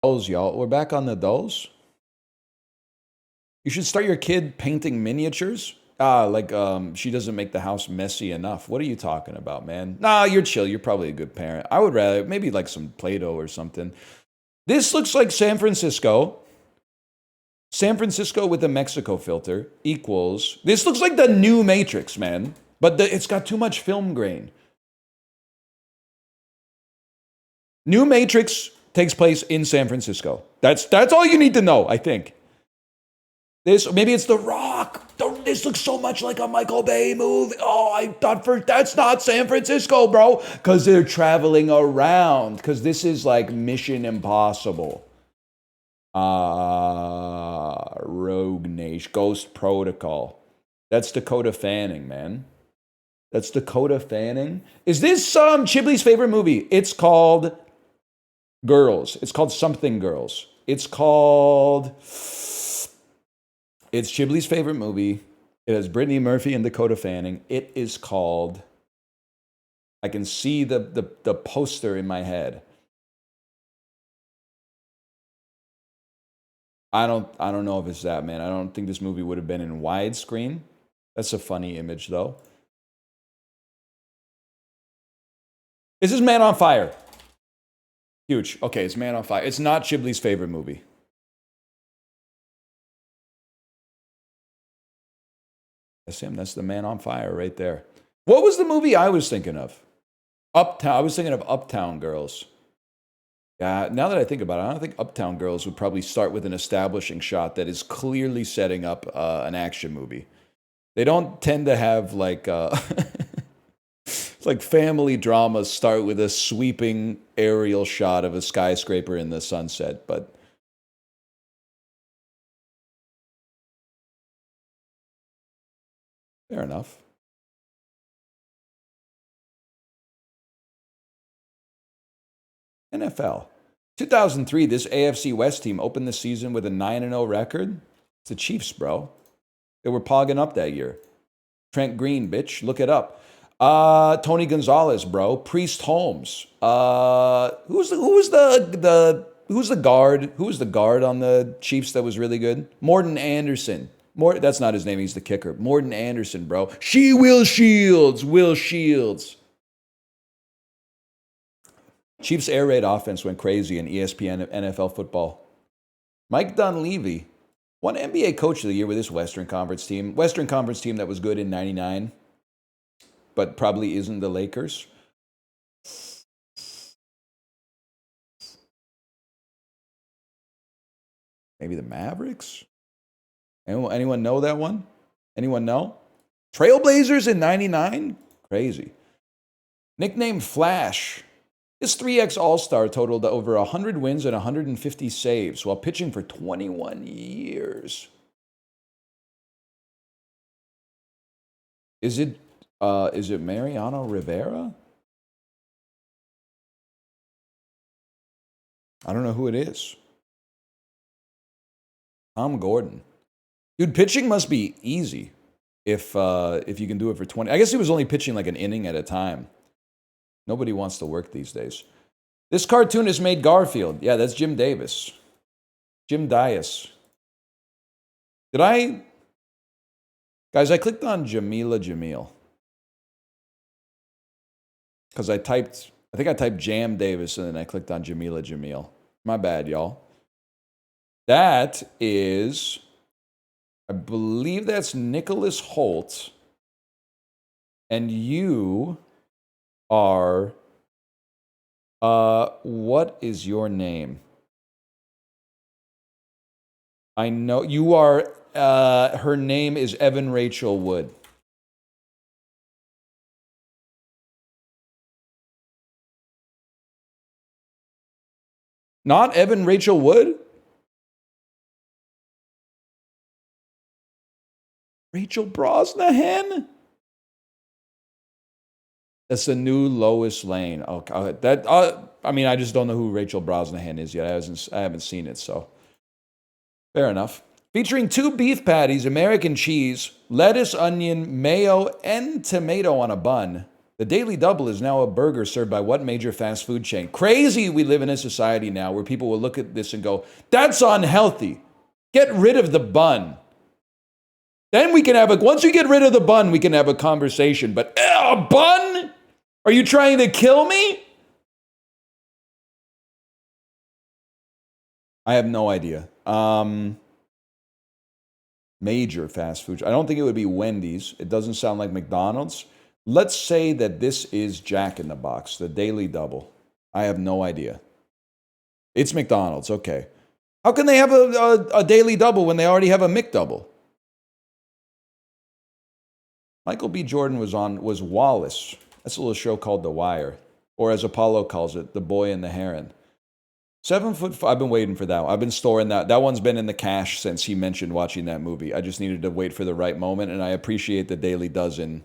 Dolls, y'all. We're back on the dolls. You should start your kid painting miniatures. She doesn't make the house messy enough. What are you talking about, man? Nah, you're chill. You're probably a good parent. I would rather maybe like some Play-Doh or something. This looks like San Francisco. San Francisco with a Mexico filter equals. This looks like the new Matrix, man. But it's got too much film grain. New Matrix takes place in San Francisco. That's all you need to know, I think. Maybe it's The Rock. This looks so much like a Michael Bay movie. Oh, I thought that's not San Francisco, bro. Because they're traveling around. Because this is like Mission Impossible. Rogue Nation. Ghost Protocol. That's Dakota Fanning, man. That's Dakota Fanning. Is this Chibley's favorite movie? It's called Girls. It's called Something Girls. It's Chibley's favorite movie. It has Brittany Murphy and Dakota Fanning. It is called. I can see the poster in my head. I don't know if it's that, man. I don't think this movie would have been in widescreen. That's a funny image, though. Is this Man on Fire? Huge. Okay, it's Man on Fire. It's not Chibley's favorite movie. That's him. That's the Man on Fire right there. What was the movie I was thinking of? Uptown. I was thinking of Uptown Girls. Yeah, now that I think about it, I don't think Uptown Girls would probably start with an establishing shot that is clearly setting up an action movie. They don't tend to have like like family dramas start with a sweeping aerial shot of a skyscraper in the sunset, but fair enough. NFL. 2003, this AFC West team opened the season with a 9-0 record. It's the Chiefs, bro. They were pogging up that year. Trent Green, bitch. Look it up. Tony Gonzalez, bro. Priest Holmes. Who's the guard? Who was the guard on the Chiefs that was really good? Morton Anderson. That's not his name. He's the kicker. Morton Anderson, bro. Will Shields. Chiefs air raid offense went crazy in ESPN NFL football. Mike Dunleavy won NBA Coach of the Year with this Western Conference team. Western Conference team that was good in '99, but probably isn't the Lakers. Maybe the Mavericks? Anyone know that one? Anyone know? Trailblazers in '99? Crazy. Nicknamed Flash. This 3X All-Star totaled over 100 wins and 150 saves while pitching for 21 years. Is it Mariano Rivera? I don't know who it is. Tom Gordon. Dude, pitching must be easy if you can do it for 20. I guess he was only pitching like an inning at a time. Nobody wants to work these days. This cartoonist made Garfield. Yeah, that's Jim Davis. Jim Dias. Guys, I clicked on Jamila Jamil. Because I think I typed Jam Davis and then I clicked on Jamila Jamil. My bad, y'all. That is, I believe that's Nicholas Holt. And you are, what is your name? I know you are, her name is Evan Rachel Wood. Not Evan Rachel Wood? Rachel Brosnahan? That's the new Lois Lane. Okay, I just don't know who Rachel Brosnahan is yet. I haven't seen it, so fair enough. Featuring 2 beef patties, American cheese, lettuce, onion, mayo, and tomato on a bun. The Daily Double is now a burger served by what major fast food chain? Crazy we live in a society now where people will look at this and go, that's unhealthy. Get rid of the bun. Then we can once we get rid of the bun, we can have a conversation. But a bun? Are you trying to kill me? I have no idea. Major fast food. I don't think it would be Wendy's. It doesn't sound like McDonald's. Let's say that this is Jack in the Box, the Daily Double. I have no idea. It's McDonald's. Okay. How can they have a Daily Double when they already have a McDouble? Michael B. Jordan was Wallace. That's a little show called The Wire. Or as Apollo calls it, The Boy and the Heron. 7 foot. I've been waiting for that one. I've been storing that. That one's been in the cache since he mentioned watching that movie. I just needed to wait for the right moment, and I appreciate the Daily Dozen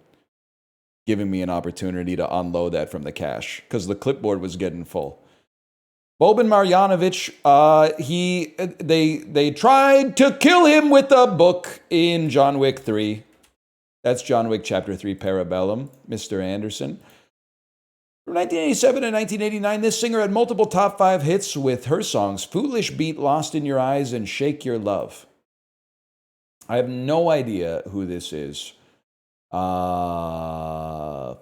giving me an opportunity to unload that from the cache because the clipboard was getting full. Boban Marjanovic, they tried to kill him with a book in John Wick 3. That's John Wick Chapter 3 Parabellum, Mr. Anderson. From 1987 and 1989, this singer had multiple top 5 hits with her songs Foolish Beat, Lost in Your Eyes, and Shake Your Love. I have no idea who this is.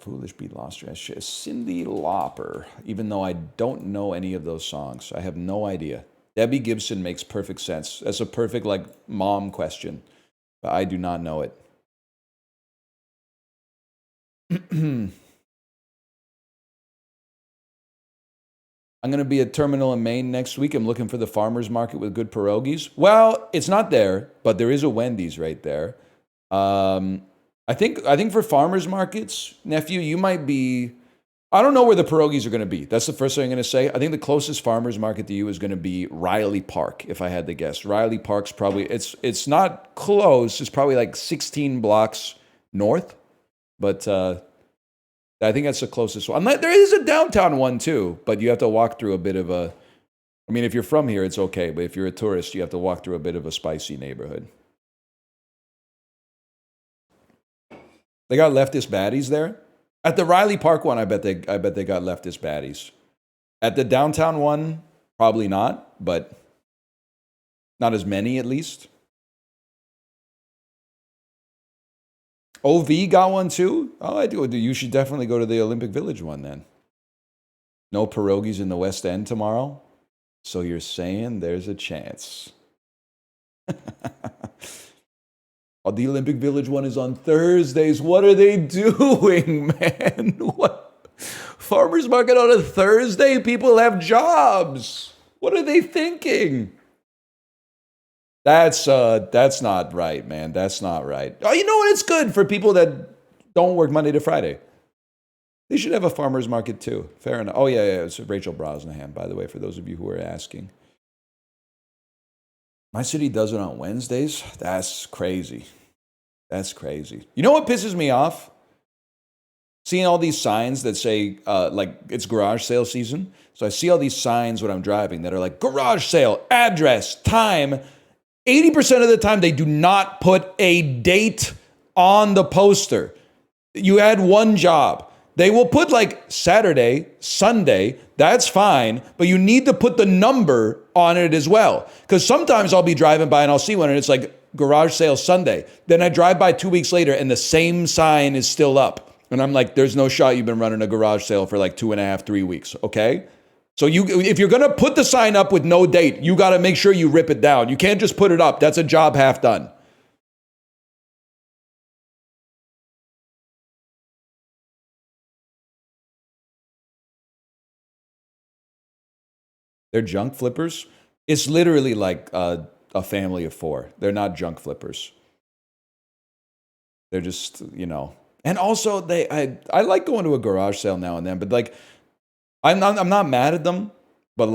Foolish Beat, Lost in Your Eyes. Cyndi Lauper, even though I don't know any of those songs. I have no idea. Debbie Gibson makes perfect sense. That's a perfect, mom question. But I do not know it. I'm going to be at Terminal in Maine next week. I'm looking for the farmer's market with good pierogies. Well, it's not there, but there is a Wendy's right there. I think for farmer's markets, nephew, you might be... I don't know where the pierogies are going to be. That's the first thing I'm going to say. I think the closest farmer's market to you is going to be Riley Park, if I had to guess. Riley Park's probably... It's not close. It's probably 16 blocks north. But... I think that's the closest one. There is a downtown one too, but you have to walk through a bit of a... I mean, if you're from here, it's okay. But if you're a tourist, you have to walk through a bit of a spicy neighborhood. They got leftist baddies there. At the Riley Park one, I bet they got leftist baddies. At the downtown one, probably not, but not as many at least. OV got one too? Oh, I do. You should definitely go to the Olympic Village one then. No pierogies in the West End tomorrow? So you're saying there's a chance. Oh, the Olympic Village one is on Thursdays. What are they doing, man? What? Farmers market on a Thursday? People have jobs. What are they thinking? That's not right, man. That's not right. Oh, you know what? It's good for people that don't work Monday to Friday. They should have a farmer's market too. Fair enough. Oh, yeah. It's Rachel Brosnahan, by the way, for those of you who are asking. My city does it on Wednesdays? That's crazy. That's crazy. You know what pisses me off? Seeing all these signs that say, it's garage sale season. So I see all these signs when I'm driving that are like, garage sale, address, time. 80% of the time, they do not put a date on the poster. You had one job. They will put Saturday, Sunday, that's fine, but you need to put the number on it as well. Because sometimes I'll be driving by and I'll see one and it's garage sale Sunday. Then I drive by 2 weeks later and the same sign is still up. And I'm like, there's no shot you've been running a garage sale for 2.5, 3 weeks, okay? So if you're going to put the sign up with no date, you got to make sure you rip it down. You can't just put it up. That's a job half done. They're junk flippers. It's literally like a family of 4. They're not junk flippers. They're just, And also, I like going to a garage sale now and then, but I'm not mad at them, but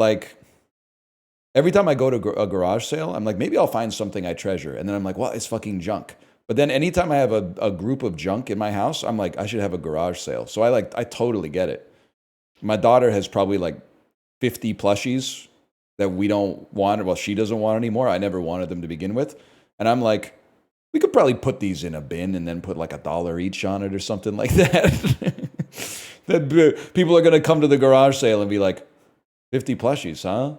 every time I go to a garage sale, I'm like, maybe I'll find something I treasure. And then I'm like, well, it's fucking junk. But then anytime I have a group of junk in my house, I'm like, I should have a garage sale. So I totally get it. My daughter has probably 50 plushies that we don't want. Well, she doesn't want anymore. I never wanted them to begin with. And I'm like, we could probably put these in a bin and then put $1 each on it or something like that. That people are going to come to the garage sale and be like, 50 plushies, huh?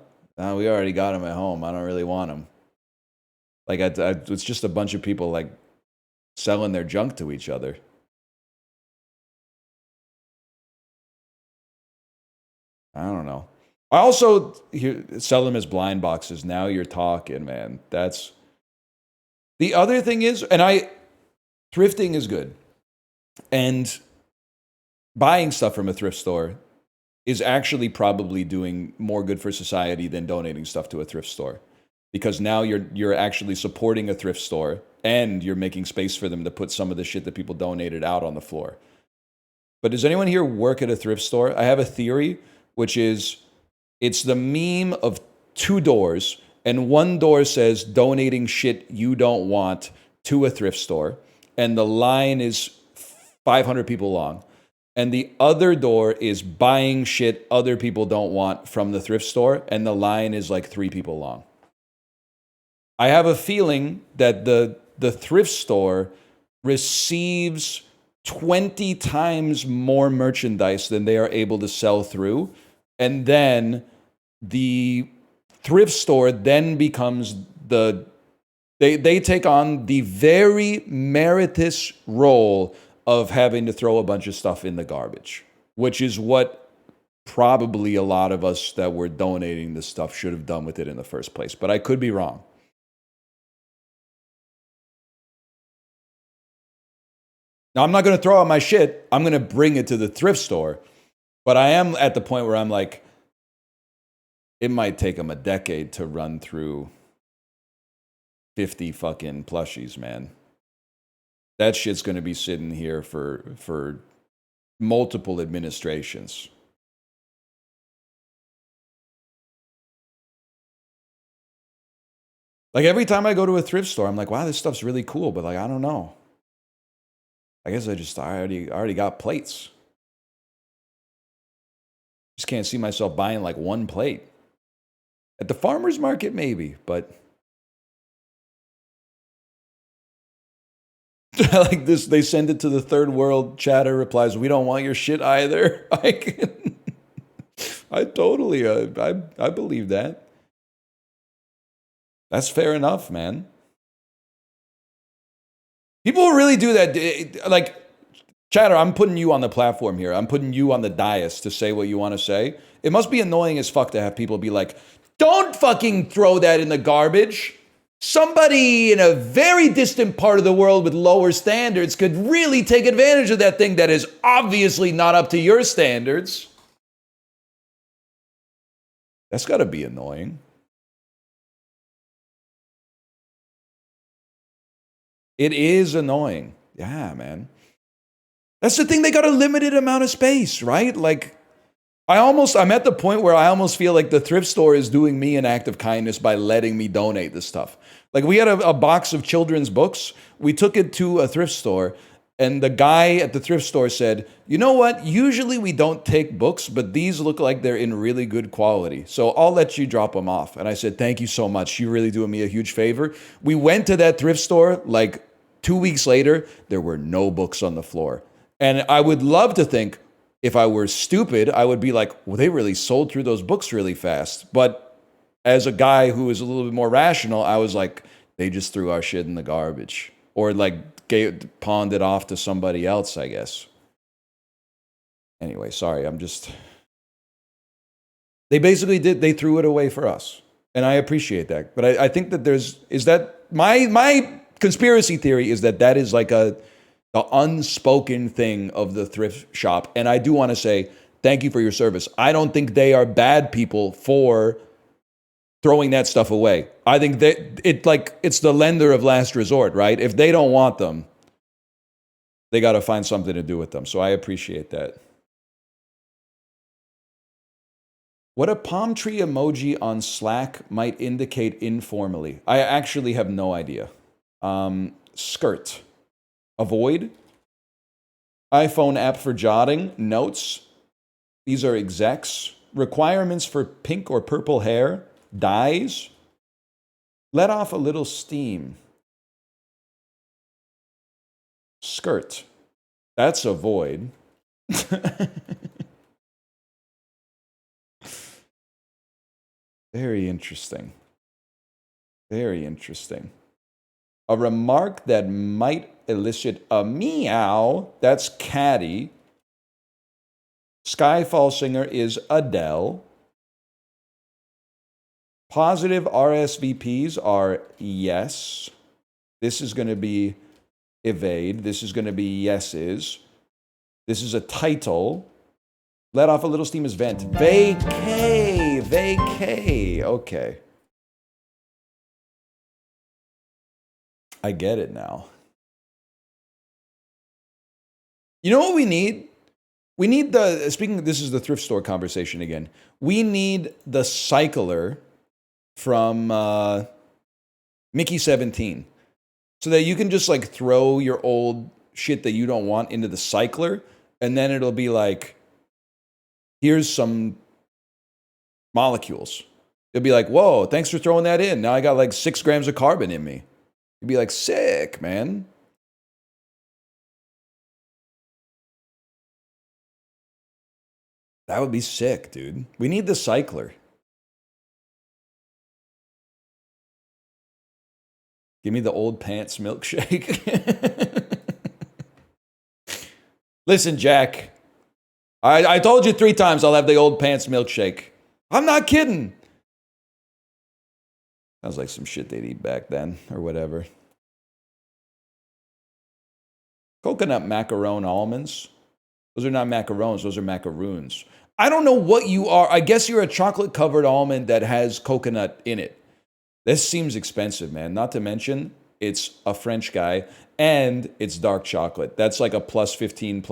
We already got them at home. I don't really want them. Like, it's just a bunch of people, like, selling their junk to each other. I don't know. I also sell them as blind boxes. Now you're talking, man. That's... The other thing is, thrifting is good. And buying stuff from a thrift store is actually probably doing more good for society than donating stuff to a thrift store. Because now you're actually supporting a thrift store and you're making space for them to put some of the shit that people donated out on the floor. But does anyone here work at a thrift store? I have a theory, which is it's the meme of two doors, and one door says donating shit you don't want to a thrift store, and the line is 500 people long. And the other door is buying shit other people don't want from the thrift store, and the line is like 3 people long. I have a feeling that the thrift store receives 20 times more merchandise than they are able to sell through. And then the thrift store then becomes they take on the very meritorious role of having to throw a bunch of stuff in the garbage, which is what probably a lot of us that were donating this stuff should have done with it in the first place. But I could be wrong. Now, I'm not going to throw out my shit. I'm going to bring it to the thrift store. But I am at the point where I'm like, it might take them a decade to run through 50 fucking plushies, man. That shit's going to be sitting here for multiple administrations. Like, every time I go to a thrift store, I'm like, wow, this stuff's really cool. But, like, I don't know. I guess I already got plates. Just can't see myself buying like one plate. At the farmer's market, maybe, but like this, they send it to the third world. Chatter replies, "We don't want your shit either." I totally, I believe that. That's fair enough, man. People really do that. Like, Chatter, I'm putting you on the platform here. I'm putting you on the dais to say what you want to say. It must be annoying as fuck to have people be like, don't fucking throw that in the garbage. Somebody in a very distant part of the world with lower standards could really take advantage of that thing that is obviously not up to your standards. That's got to be annoying. It is annoying. Yeah, man. That's the thing. They got a limited amount of space, right? Like, I'm at the point where I almost feel like the thrift store is doing me an act of kindness by letting me donate this stuff. Like, we had a box of children's books. We took it to a thrift store, and the guy at the thrift store said, you know what? Usually we don't take books, but these look like they're in really good quality. So I'll let you drop them off. And I said, thank you so much. You're really doing me a huge favor. We went to that thrift store like 2 weeks later. There were no books on the floor. And I would love to think, if I were stupid, I would be like, well, they really sold through those books really fast. But as a guy who is a little bit more rational, I was like, they just threw our shit in the garbage. Or like pawned it off to somebody else, I guess. Anyway, sorry, they basically they threw it away for us. And I appreciate that. But I think that my conspiracy theory is that is like the unspoken thing of the thrift shop. And I do want to say, thank you for your service. I don't think they are bad people for throwing that stuff away. I think that it's the lender of last resort, right? If they don't want them, they got to find something to do with them. So I appreciate that. What a palm tree emoji on Slack might indicate informally. I actually have no idea. Skirt. Avoid. iPhone app for jotting. Notes. These are execs. Requirements for pink or purple hair. Dyes. Let off a little steam. Skirt. That's avoid. Very interesting. Very interesting. A remark that might elicit a meow. That's Caddy. Skyfall singer is Adele. Positive RSVPs are yes. This is going to be evade. This is going to be yeses. This is a title. Let off a little steam as vent. Vacay. Vacay. Okay. I get it now. You know what we need? We need the, speaking, this is the thrift store conversation again. We need the cycler from Mickey 17. So that you can just like throw your old shit that you don't want into the cycler, and then it'll be like, here's some molecules. It'll be like, whoa, thanks for throwing that in. Now I got like 6 grams of carbon in me. You'd be like, sick, man. That would be sick, dude. We need the cycler. Give me the old pants milkshake. Listen, Jack. I told you 3 times I'll have the old pants milkshake. I'm not kidding. Sounds like some shit they'd eat back then or whatever. Coconut macaron almonds. Those are not macarons. Those are macaroons. I don't know what you are. I guess you're a chocolate-covered almond that has coconut in it. This seems expensive, man. Not to mention, it's a French guy, and it's dark chocolate. That's like a plus 15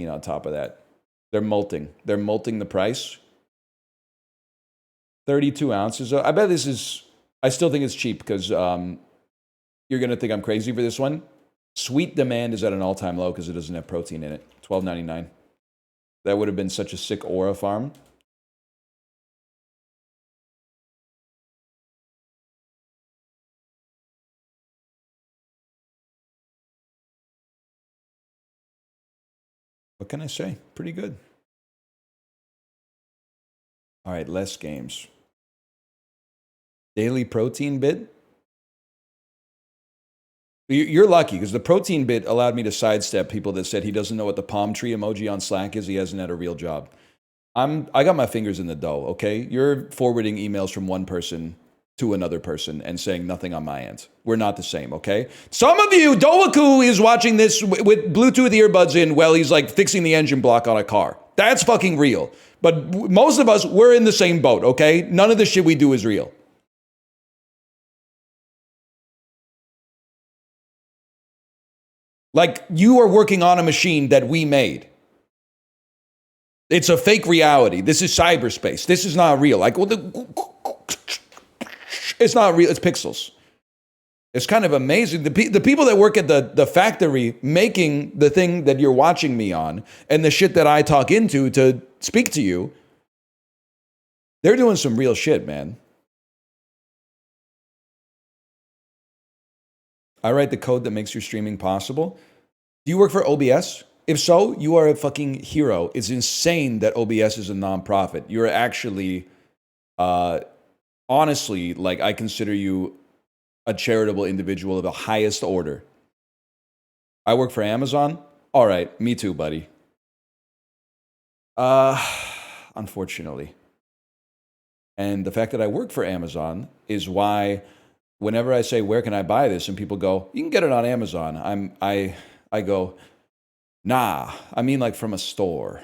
on top of that. They're molting. They're molting the price. 32 ounces. I bet this is... I still think it's cheap because you're going to think I'm crazy for this one. Sweet demand is at an all-time low because it doesn't have protein in it. $12.99. That would have been such a sick aura farm. What can I say? Pretty good. All right, less games. Daily protein bit. You're lucky because the protein bit allowed me to sidestep people that said he doesn't know what the palm tree emoji on Slack is. He hasn't had a real job. I got my fingers in the dough, okay? You're forwarding emails from one person to another person and saying nothing on my end. We're not the same, okay? Some of you, Doaku is watching this with Bluetooth earbuds in while he's like fixing the engine block on a car. That's fucking real. But most of us, we're in the same boat, okay? None of the shit we do is real. Like, you are working on a machine that we made. It's a fake reality. This is cyberspace. This is not real. Like, well, it's not real. It's pixels. It's kind of amazing. The people that work at the factory making the thing that you're watching me on and the shit that I talk into to speak to you, they're doing some real shit, man. I write the code that makes your streaming possible. Do you work for OBS? If so, you are a fucking hero. It's insane that OBS is a nonprofit. You're actually, honestly, like, I consider you a charitable individual of the highest order. I work for Amazon? All right, me too, buddy. Unfortunately. And the fact that I work for Amazon is why whenever I say, where can I buy this? And people go, you can get it on Amazon. I go, nah, I mean like from a store.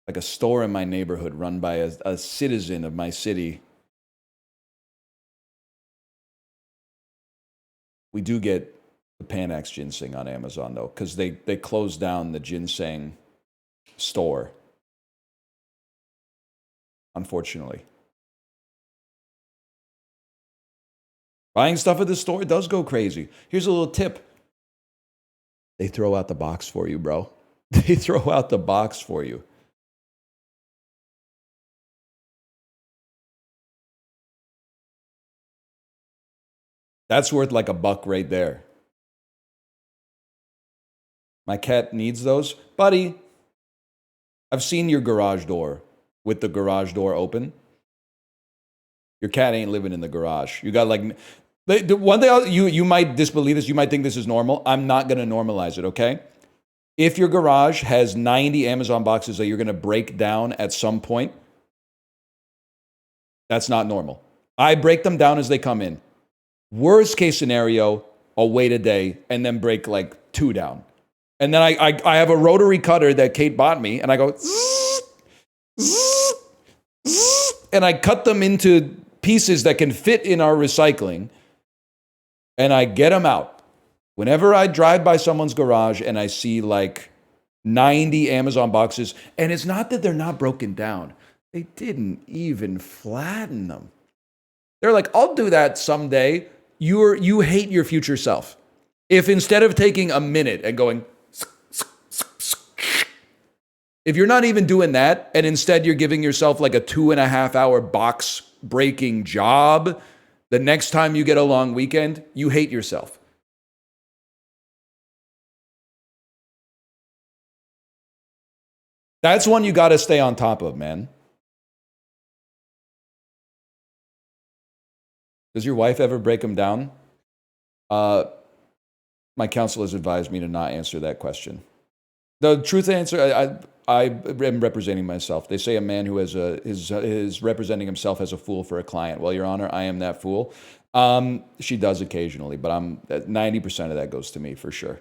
Like a store in my neighborhood run by a citizen of my city. We do get the Panax ginseng on Amazon, though, because they closed down the ginseng store. Unfortunately. Buying stuff at the store does go crazy. Here's a little tip. They throw out the box for you, bro. They throw out the box for you. That's worth like $1 right there. My cat needs those. Buddy, I've seen your garage door with the garage door open. Your cat ain't living in the garage. You got like... The one thing you might disbelieve this. You might think this is normal. I'm not going to normalize it, okay? If your garage has 90 Amazon boxes that you're going to break down at some point, that's not normal. I break them down as they come in. Worst case scenario, I'll wait a day and then break like 2 down. And then I have a rotary cutter that Kate bought me, and I go, zzz, zzz, zzz, and I cut them into pieces that can fit in our recycling, and I get them out. Whenever I drive by someone's garage and I see like 90 Amazon boxes, and it's not that they're not broken down. They didn't even flatten them. They're like, I'll do that someday. You hate your future self. If instead of taking a minute and going, if you're not even doing that, and instead you're giving yourself like a 2.5 hour box breaking job, the next time you get a long weekend, you hate yourself. That's one you got to stay on top of, man. Does your wife ever break them down? My counsel has advised me to not answer that question. The truth answer, I am representing myself. They say a man who is representing himself as a fool for a client. Well, Your Honor, I am that fool. She does occasionally, but 90% of that goes to me for sure.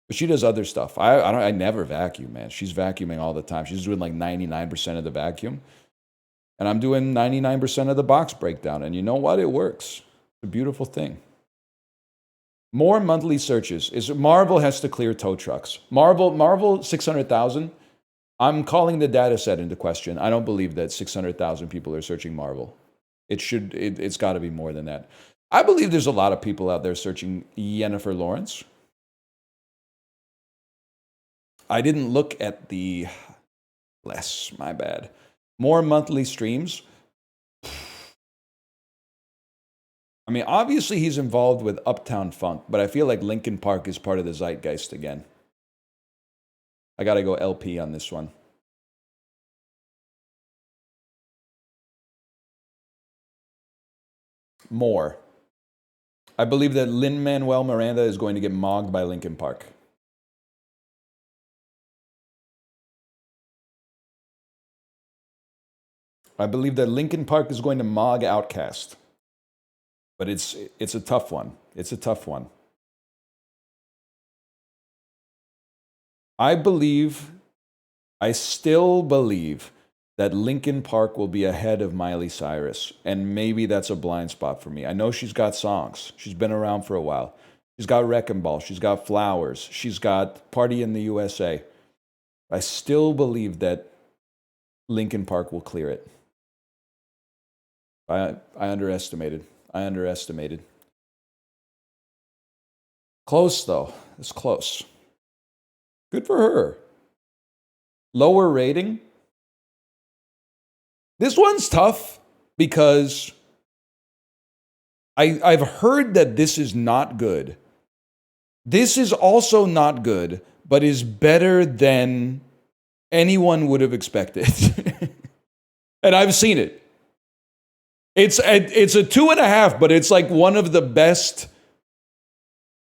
But she does other stuff. I never vacuum, man. She's vacuuming all the time. She's doing like 99% of the vacuum. And I'm doing 99% of the box breakdown. And you know what? It works. It's a beautiful thing. More monthly searches. Marvel has to clear tow trucks. Marvel 600,000. I'm calling the data set into question. I don't believe that 600,000 people are searching Marvel. It's got to be more than that. I believe there's a lot of people out there searching Jennifer Lawrence. I didn't look at the less, my bad. More monthly streams. I mean, obviously he's involved with Uptown Funk, but I feel like Linkin Park is part of the zeitgeist again. I got to go LP on this one. More. I believe that Lin-Manuel Miranda is going to get mogged by Linkin Park. I believe that Linkin Park is going to mog Outkast. But it's a tough one. It's a tough one. I still believe that Linkin Park will be ahead of Miley Cyrus. And maybe that's a blind spot for me. I know she's got songs. She's been around for a while. She's got Wrecking Ball. She's got Flowers. She's got Party in the USA. I still believe that Linkin Park will clear it. I underestimated. Close, though. It's close. Good for her. Lower rating. This one's tough because I've heard that this is not good. This is also not good, but is better than anyone would have expected. And I've seen it. It's a 2.5, but it's like one of the best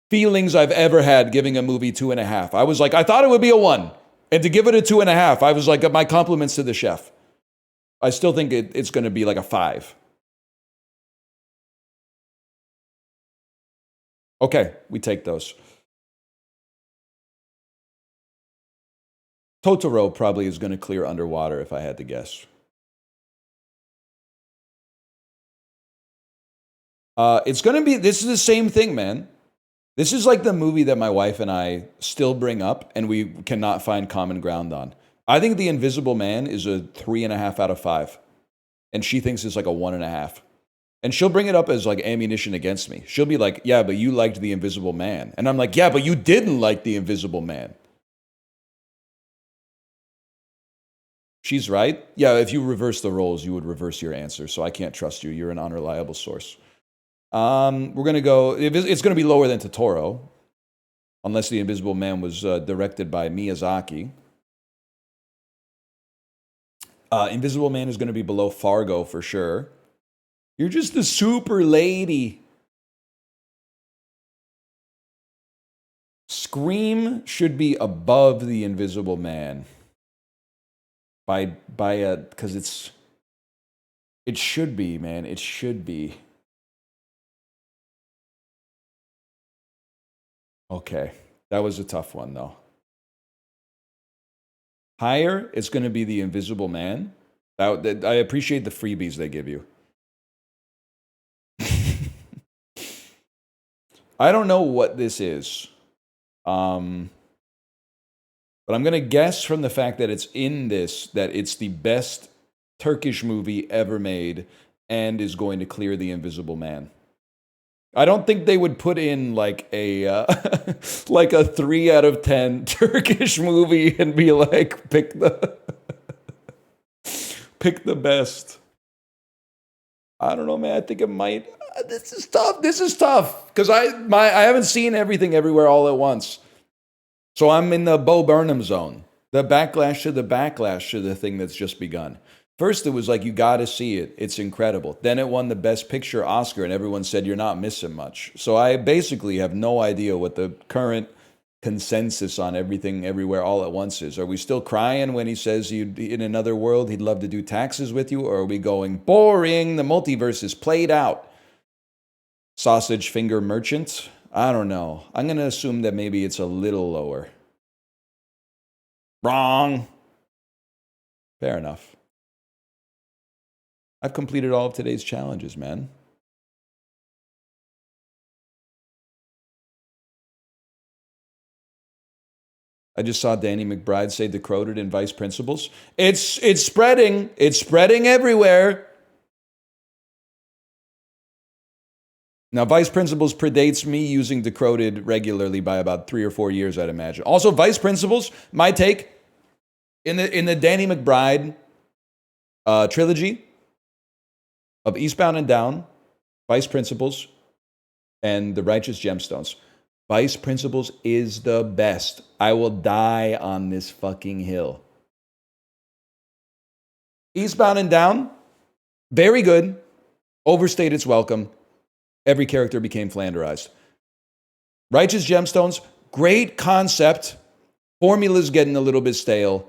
feelings I've ever had giving a movie 2.5. I was like, I thought it would be a 1. And to give it a 2.5, I was like, my compliments to the chef. I still think it's going to be like a 5. Okay, we take those. Totoro probably is going to clear Underwater if I had to guess. It's going to be, this is the same thing, man. This is like the movie that my wife and I still bring up and we cannot find common ground on. I think The Invisible Man is a 3.5 out of 5. And she thinks it's like a 1.5. And she'll bring it up as like ammunition against me. She'll be like, yeah, but you liked The Invisible Man. And I'm like, yeah, but you didn't like The Invisible Man. She's right. Yeah, if you reverse the roles, you would reverse your answer. So I can't trust you. You're an unreliable source. We're going to go, it's going to be lower than Totoro. Unless The Invisible Man was directed by Miyazaki. Invisible Man is going to be below Fargo for sure. You're just a super lady. Scream should be above The Invisible Man. Because it should be, man. It should be. Okay. That was a tough one, though. Higher, it's going to be The Invisible Man. I appreciate the freebies they give you. I don't know what this is. But I'm going to guess from the fact that it's in this that it's the best Turkish movie ever made and is going to clear The Invisible Man. I don't think they would put in like a like a 3 out of 10 Turkish movie and be like, pick the best. I don't know, man. I think it might. This is tough. This is tough because I haven't seen Everything Everywhere All at Once, so I'm in the Bo Burnham zone. The backlash to the thing that's just begun. First, it was like, you got to see it. It's incredible. Then it won the Best Picture Oscar, and everyone said, you're not missing much. So I basically have no idea what the current consensus on Everything Everywhere All at Once is. Are we still crying when he says in another world he'd love to do taxes with you? Or are we going, boring, the multiverse is played out? Sausage Finger Merchant? I don't know. I'm going to assume that maybe it's a little lower. Wrong. Fair enough. I've completed all of today's challenges, man. I just saw Danny McBride say Decoded in Vice Principals. It's spreading. It's spreading everywhere. Now, Vice Principals predates me using Decoded regularly by about 3 or 4 years, I'd imagine. Also, Vice Principals, my take, in the Danny McBride trilogy of Eastbound and Down, Vice Principals, and The Righteous Gemstones. Vice Principals is the best. I will die on this fucking hill. Eastbound and Down, very good. Overstayed its welcome. Every character became Flanderized. Righteous Gemstones, great concept. Formula's getting a little bit stale.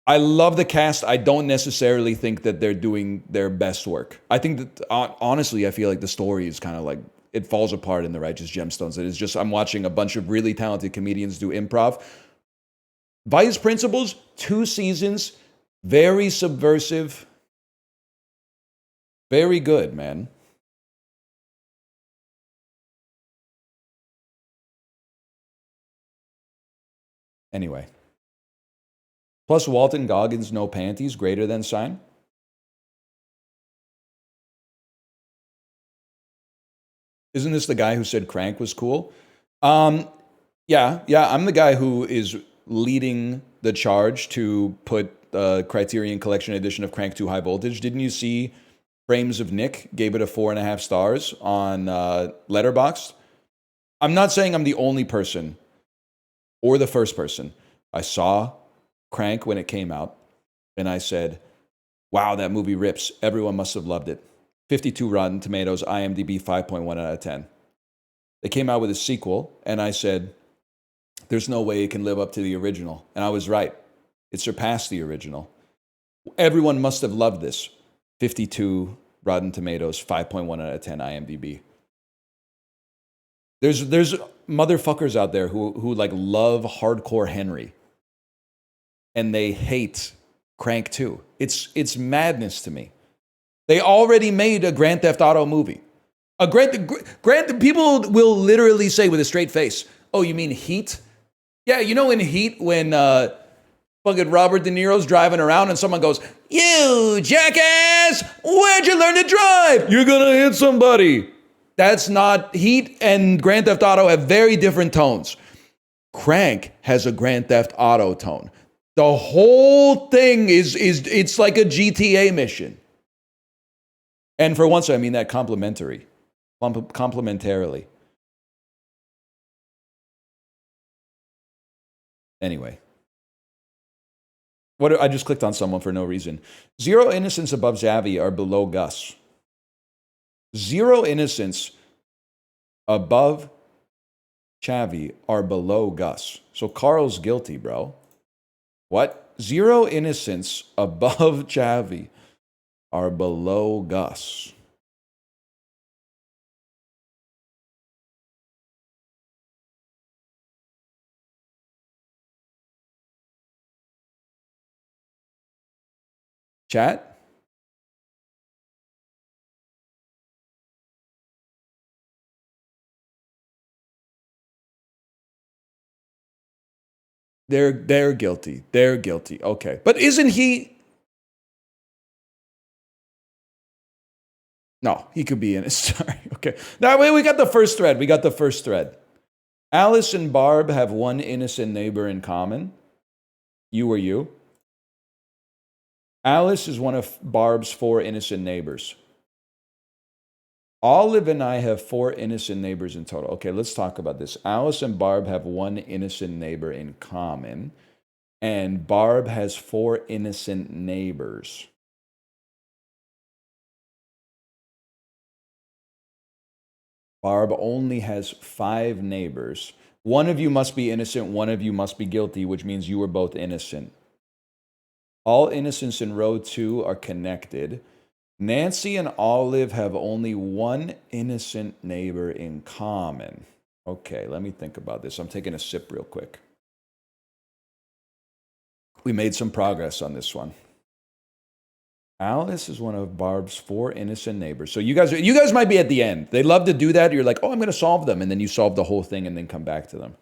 I love the cast. I don't necessarily think that they're doing their best work. I think that, honestly, I feel like the story is kind of like, it falls apart in The Righteous Gemstones. It is just, I'm watching a bunch of really talented comedians do improv. Vice Principals, 2 seasons, very subversive. Very good, man. Anyway. Plus Walton Goggins, no panties, greater than sign. Isn't this the guy who said Crank was cool? Yeah, I'm the guy who is leading the charge to put Criterion Collection edition of Crank 2 High Voltage. Didn't you see Frames of Nick gave it a 4.5 stars on Letterboxd? I'm not saying I'm the only person or the first person. I saw Crank when it came out, and I said, wow, that movie rips. Everyone must have loved it. 52 Rotten Tomatoes, IMDb 5.1 out of 10. They came out with a sequel, and I said, there's no way it can live up to the original. And I was right. It surpassed the original. Everyone must have loved this. 52 Rotten Tomatoes, 5.1 out of 10 IMDb. There's motherfuckers out there who like love Hardcore Henry, and they hate Crank 2. It's madness to me. They already made a Grand Theft Auto movie. People will literally say with a straight face, oh, you mean Heat? Yeah, you know in Heat when fucking Robert De Niro's driving around and someone goes, you jackass, where'd you learn to drive? You're gonna hit somebody. That's not Heat, and Grand Theft Auto have very different tones. Crank has a Grand Theft Auto tone. The whole thing is it's like a GTA mission. And for once, I mean that complimentarily. Anyway. I just clicked on someone for no reason. Zero innocence above Xavi are below Gus. Zero innocence above Xavi are below Gus. So Carl's guilty, bro. What? Zero innocence above Xavi are below Gus. Chat? They're guilty. They're guilty. Okay. But isn't he? No, he could be in it. Sorry. Okay. Now we got the first thread. We got the first thread. Alice and Barb have one innocent neighbor in common. You or you. Alice is one of Barb's 4 innocent neighbors. Olive and I have 4 innocent neighbors in total. Okay, let's talk about this. Alice and Barb have one innocent neighbor in common, and Barb has 4 innocent neighbors. Barb only has 5 neighbors. One of you must be innocent, one of you must be guilty, which means you are both innocent. All innocents in row 2 are connected. Nancy and Olive have only one innocent neighbor in common. Okay, let me think about this. I'm taking a sip real quick. We made some progress on this one. Alice is one of Barb's 4 innocent neighbors. So you guys might be at the end. They love to do that. You're like, oh, I'm going to solve them. And then you solve the whole thing and then come back to them.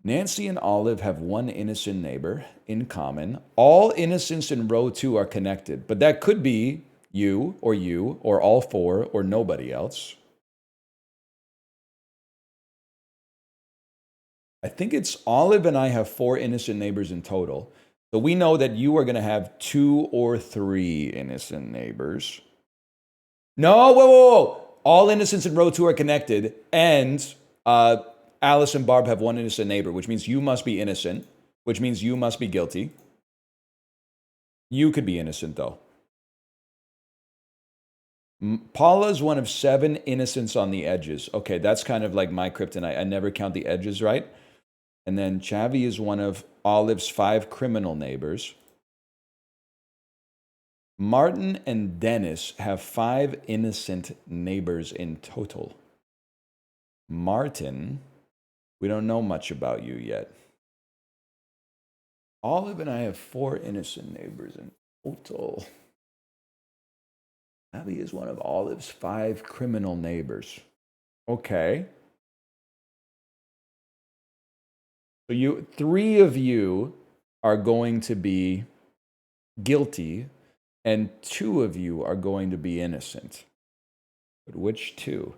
Nancy and Olive have one innocent neighbor in common. All innocents in row 2 are connected. But that could be you, or all 4, or nobody else. I think it's Olive and I have 4 innocent neighbors in total. So we know that you are going to have 2 or 3 innocent neighbors. No, whoa. All innocents in row 2 are connected, and Alice and Barb have one innocent neighbor, which means you must be innocent, which means you must be guilty. You could be innocent, though. Paula's one of 7 innocents on the edges. Okay, that's kind of like my kryptonite. I never count the edges right. And then Xavi is one of Olive's 5 criminal neighbors. Martin and Dennis have 5 innocent neighbors in total. Martin, we don't know much about you yet. Olive and I have 4 innocent neighbors in total. Abby is one of Olive's 5 criminal neighbors. Okay. So 3 of you are going to be guilty, and 2 of you are going to be innocent. But which 2?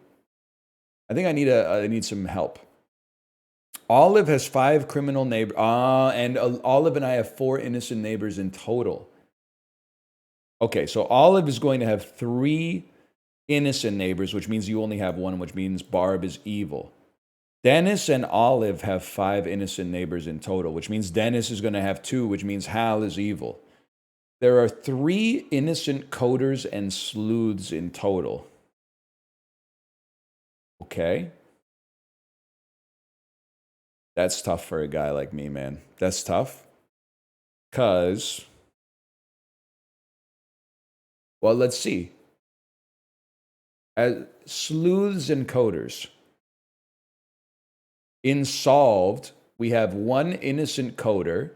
I think I need some help. Olive has 5 criminal neighbors. And Olive and I have 4 innocent neighbors in total. Okay, so Olive is going to have 3 innocent neighbors, which means you only have 1, which means Barb is evil. Dennis and Olive have 5 innocent neighbors in total, which means Dennis is going to have 2, which means Hal is evil. There are 3 innocent coders and sleuths in total. Okay. That's tough for a guy like me, man. That's tough. Because, well, let's see. As sleuths and coders. In solved, we have 1 innocent coder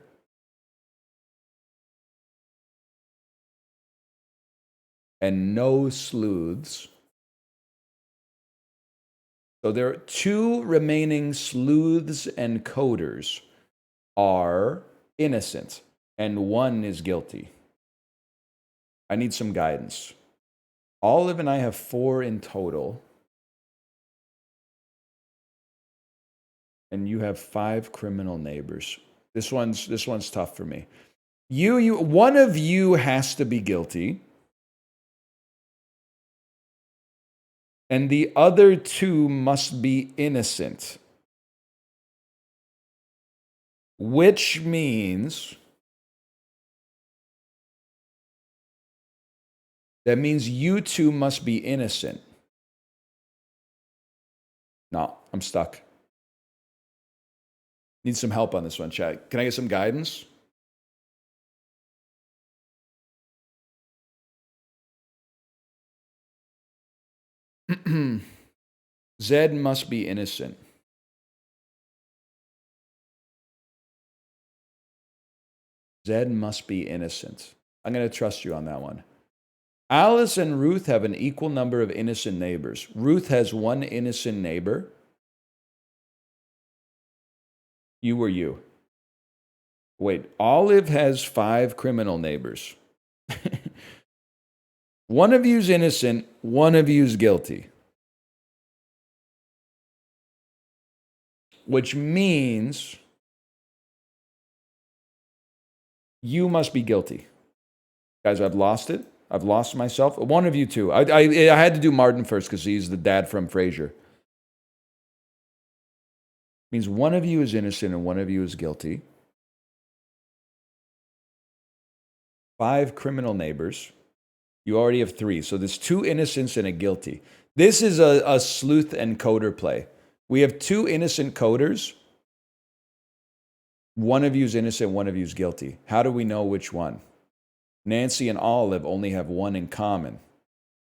and no sleuths. So there are 2 remaining sleuths and coders are innocent and 1 is guilty. I need some guidance. Olive and I have 4 in total. And you have 5 criminal neighbors. This one's tough for me. One of you has to be guilty. And the other 2 must be innocent. which means that means you two must be innocent. No, I'm stuck. Need some help on this one, chat. Can I get some guidance? Zed must be innocent. Zed must be innocent. I'm going to trust you on that one. Alice and Ruth have an equal number of innocent neighbors. Ruth has one innocent neighbor. You or you? Wait, Olive has 5 criminal neighbors. One of you's innocent, one of you's guilty. Which means you must be guilty. Guys, I've lost it. I've lost myself. One of you two. I had to do Martin first because he's the dad from Frasier. Means one of you is innocent and one of you is guilty. 5 criminal neighbors. You already have 3. So there's 2 innocents and a guilty. This is a sleuth and coder play. We have 2 innocent coders. One of you is innocent, one of you is guilty. How do we know which one? Nancy and Olive only have 1 in common.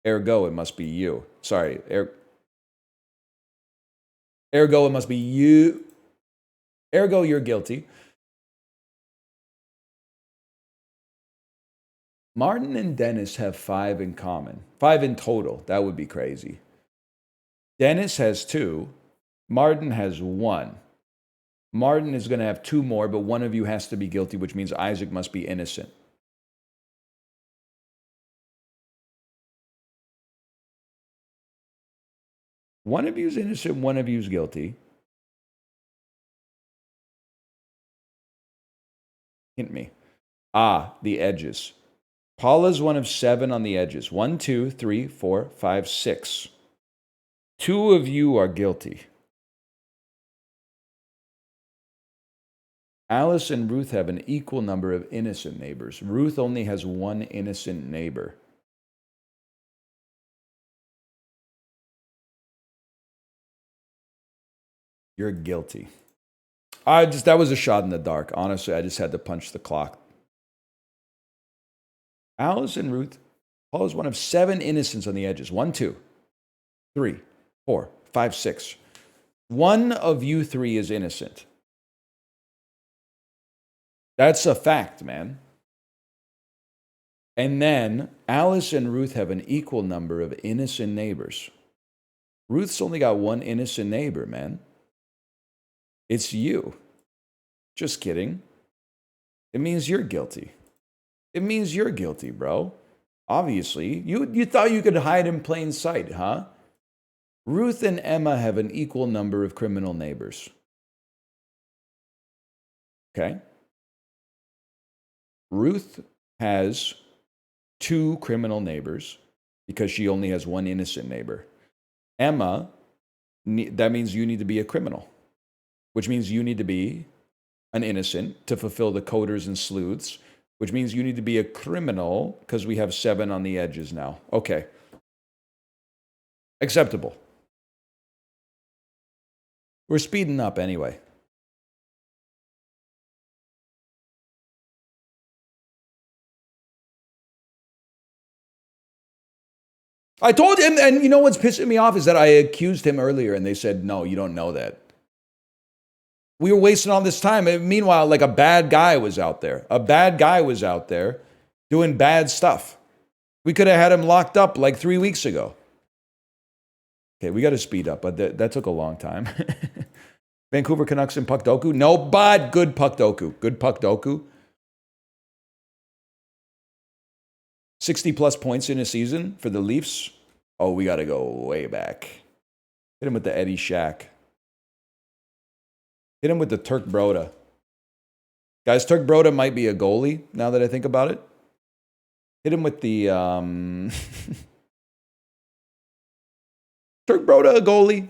Ergo, it must be you. Sorry. Ergo, it must be you. Ergo, you're guilty. Martin and Dennis have 5 in common. 5 in total. That would be crazy. Dennis has 2. Martin has 1. Martin is going to have 2 more, but one of you has to be guilty, which means Isaac must be innocent. One of you is innocent, one of you is guilty. Hint me. The edges. Paula's one of 7 on the edges. 1, 2, 3, 4, 5, 6. 2 of you are guilty. Alice and Ruth have an equal number of innocent neighbors. Ruth only has 1 innocent neighbor. You're guilty. That was a shot in the dark. Honestly, I just had to punch the clock. Alice and Ruth, Paul is one of 7 innocents on the edges. 1, 2, 3, 4, 5, 6. One of you 3 is innocent. That's a fact, man. And then Alice and Ruth have an equal number of innocent neighbors. Ruth's only got 1 innocent neighbor, man. It's you. Just kidding. It means you're guilty. It means you're guilty, bro. Obviously. You thought you could hide in plain sight, huh? Ruth and Emma have an equal number of criminal neighbors. Okay? Ruth has 2 criminal neighbors because she only has 1 innocent neighbor. Emma, that means you need to be a criminal, which means you need to be an innocent to fulfill the coders and sleuths, which means you need to be a criminal because we have 7 on the edges now. Okay. Acceptable. We're speeding up anyway. I told him, and you know what's pissing me off is that I accused him earlier and they said, no, you don't know that. We were wasting all this time. And meanwhile, like a bad guy was out there. A bad guy was out there doing bad stuff. We could have had him locked up like 3 weeks ago. Okay, we got to speed up, but that took a long time. Vancouver Canucks and Puck Doku? No, but good Puck Doku. Good Puck Doku. 60 plus points in a season for the Leafs. Oh, we got to go way back. Hit him with the Eddie Shack. Hit him with the Turk Broda. Guys, Turk Broda might be a goalie now that I think about it. Hit him with the Turk Broda, a goalie.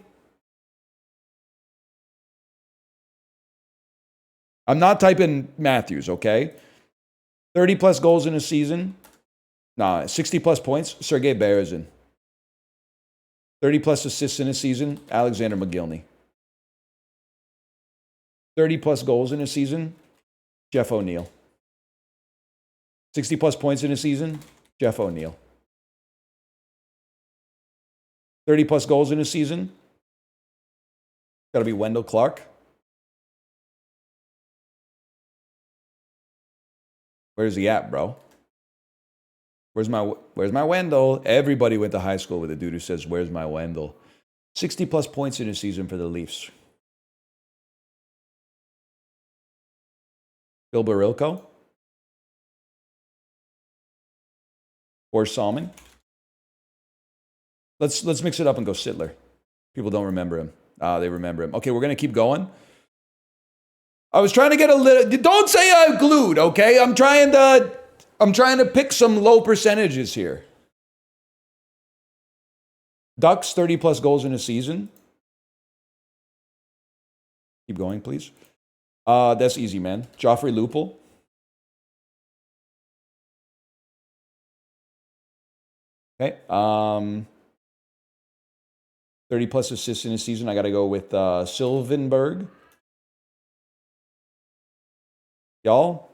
I'm not typing Matthews, okay? 30 plus goals in a season. Nah, 60 plus points, Sergei Berezin. 30 plus assists in a season, Alexander McGillney. 30 plus goals in a season, Jeff O'Neill. 60 plus points in a season, Jeff O'Neill. 30 plus goals in a season, got to be Wendell Clark. Where's he at, bro? Where's my Wendell? Everybody went to high school with a dude who says, where's my Wendell? 60 plus points in a season for the Leafs. Bill Barilko? Or Salmon? Let's mix it up and go Sittler. People don't remember him. They remember him. Okay, we're going to keep going. I was trying to get a little... Don't say I'm glued, okay? I'm trying to pick some low percentages here. Ducks, 30 plus goals in a season. Keep going, please. That's easy, man. Joffrey Lupul. Okay. 30 plus assists in a season. I got to go with Silvenberg. Y'all?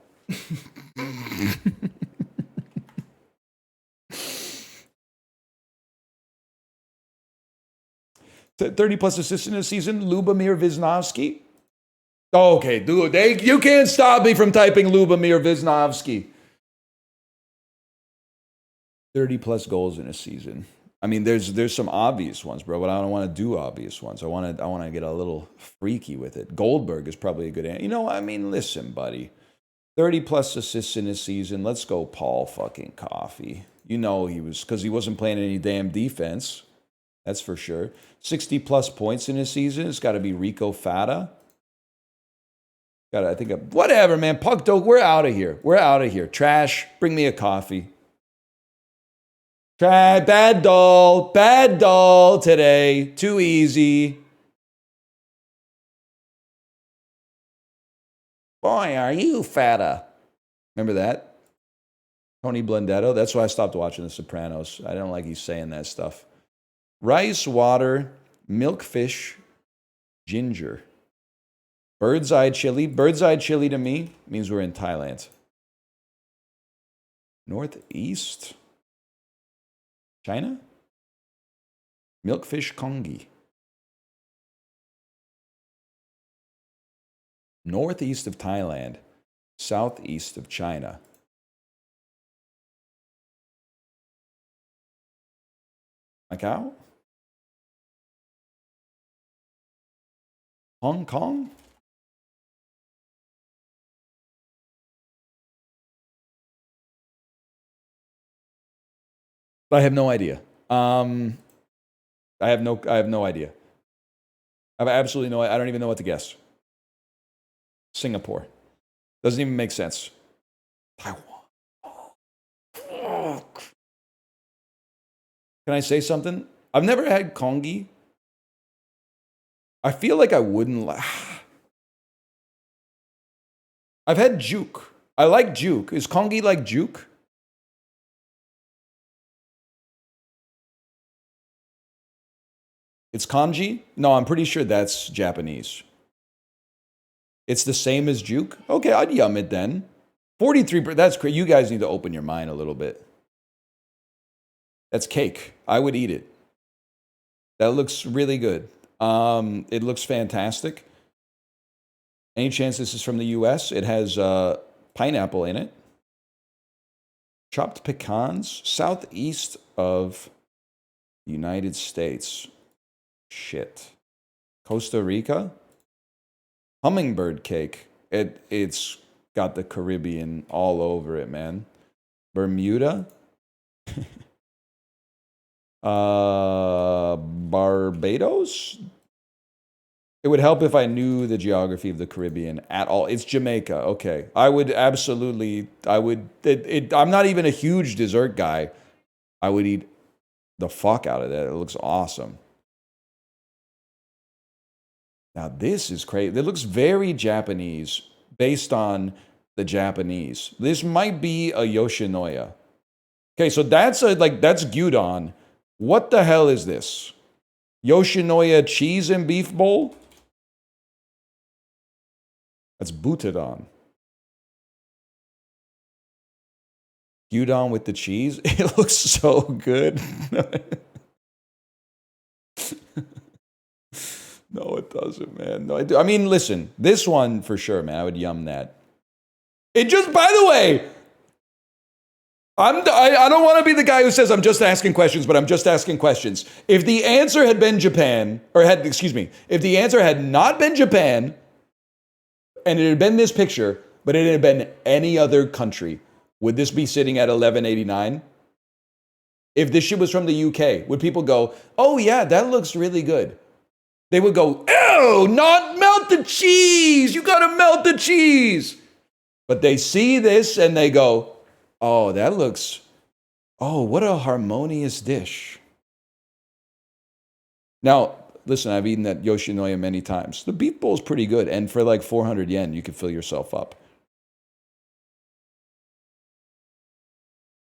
30 plus assists in a season, Lubomir Wisnowski. Okay, dude, you can't stop me from typing Lubomir Wisnowski. 30 plus goals in a season. I mean, there's some obvious ones, bro, but I don't want to do obvious ones. I want to get a little freaky with it. Goldberg is probably a good answer. You know, I mean, listen, buddy. 30 plus assists in a season. Let's go Paul fucking Coffey. You know he was, because he wasn't playing any damn defense. That's for sure. 60 plus points in a season. It's got to be Rico Fata. I think, whatever, man. Puck Doke, we're out of here. We're out of here. Trash, bring me a coffee. Bad dull today. Too easy. Boy, are you Fata. Remember that? Tony Blundetto. That's why I stopped watching The Sopranos. I don't like he's saying that stuff. Rice, water, milkfish, ginger. Bird's eye chili. Bird's eye chili to me means we're in Thailand. Northeast. China? Milkfish congee. Northeast of Thailand. Southeast of China. Macau? Hong Kong? I have no idea. I have no idea. I have absolutely no. I don't even know what to guess. Singapore doesn't even make sense. Taiwan. Oh. Can I say something? I've never had congee. I feel like I wouldn't. I've had juke. I like juke. Is congee like juke? It's kanji? No, I'm pretty sure that's Japanese. It's the same as juke? Okay, I'd yum it then. 43%, that's crazy. You guys need to open your mind a little bit. That's cake. I would eat it. That looks really good. It looks fantastic. Any chance this is from the US? It has pineapple in it. Chopped pecans, southeast of the United States. Shit. Costa Rica? Hummingbird cake. It's got the Caribbean all over it, man. Bermuda? Barbados? It would help if I knew the geography of the Caribbean at all. It's Jamaica. Okay. I would absolutely, I'm not even a huge dessert guy. I would eat the fuck out of that. It looks awesome. Now this is crazy. It looks very Japanese. based on the Japanese. This might be a Yoshinoya. Okay, so that's gyudon. What the hell is this? Yoshinoya cheese and beef bowl? That's butadon. Gyudon with the cheese? It looks so good. No, it doesn't, man. No, I mean, listen, this one for sure, man. I would yum that. It just, by the way, I don't want to be the guy who says I'm just asking questions, but I'm just asking questions. If the answer had been Japan, if the answer had not been Japan, and it had been this picture, but it had been any other country, would this be sitting at 11.89? If this shit was from the UK, would people go, oh yeah, that looks really good? They would go, ew, not melt the cheese. You gotta melt the cheese. But they see this and they go, oh, that looks, oh, what a harmonious dish. Now, listen, I've eaten at Yoshinoya many times. The beef bowl is pretty good. And for like 400 yen, you can fill yourself up.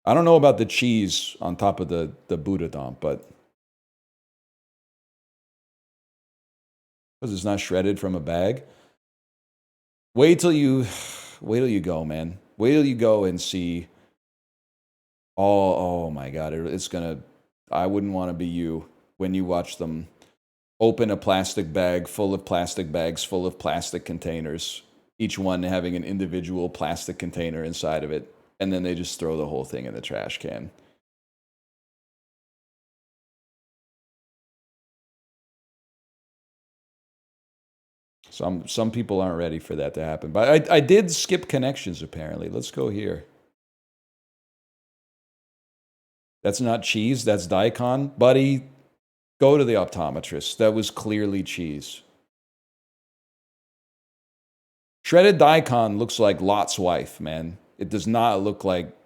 I don't know about the cheese on top of the Buddha-don, but because it's not shredded from a bag. Wait till you go, man. Wait till you go and see. Oh my God, it's gonna. I wouldn't want to be you when you watch them open a plastic bag full of plastic bags full of plastic containers, each one having an individual plastic container inside of it, and then they just throw the whole thing in the trash can. Some people aren't ready for that to happen. But I did skip connections, apparently. Let's go here. That's not cheese. That's daikon. Buddy, go to the optometrist. That was clearly cheese. Shredded daikon looks like Lot's wife, man. It does not look like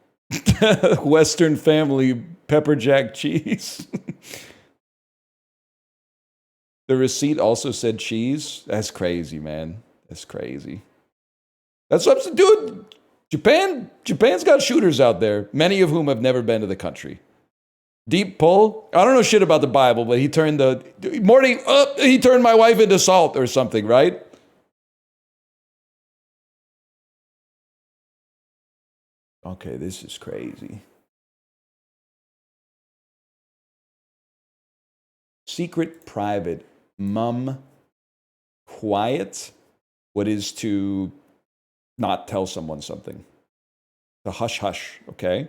Western family pepper jack cheese. The receipt also said cheese. That's crazy, man. That's crazy. That's what I'm doing. Japan's got shooters out there, many of whom have never been to the country. Deep pull. I don't know shit about the Bible, but he turned he turned my wife into salt or something, right? Okay, this is crazy. Secret, private, mum, quiet. What is to not tell someone something? The hush hush, okay?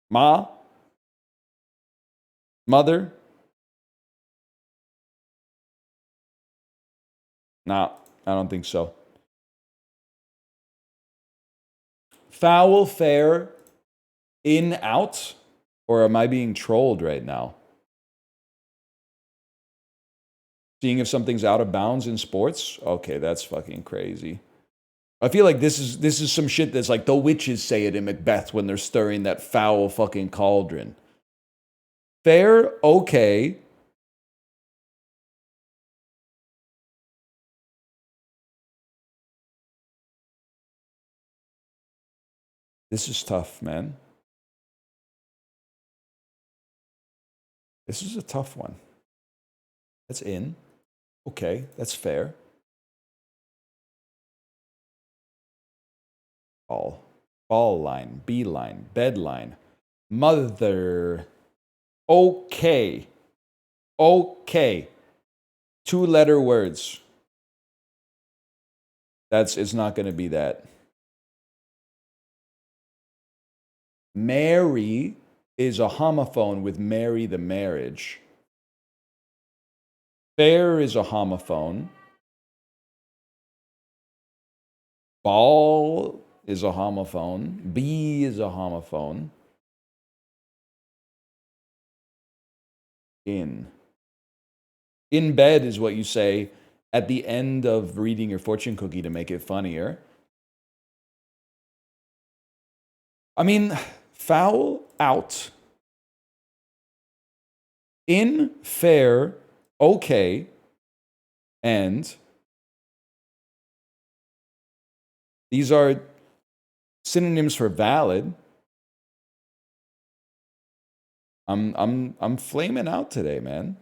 Ma, mother. No, I don't think so. Foul, fair, in, out? Or am I being trolled right now? Seeing if something's out of bounds in sports? Okay, that's fucking crazy. I feel like this is some shit that's like the witches say it in Macbeth when they're stirring that foul fucking cauldron. Fair, okay. This is tough, man. This is a tough one. That's in. Okay, that's fair. Ball line, B line, bed line. Mother. Okay. Okay. 2-letter words. It's not going to be that. Marry is a homophone with marry the marriage. Fair is a homophone. Ball is a homophone. B is a homophone. In bed is what you say at the end of reading your fortune cookie to make it funnier. I mean, foul, out. In, fair, okay. And These are synonyms for valid. I'm flaming out today, man.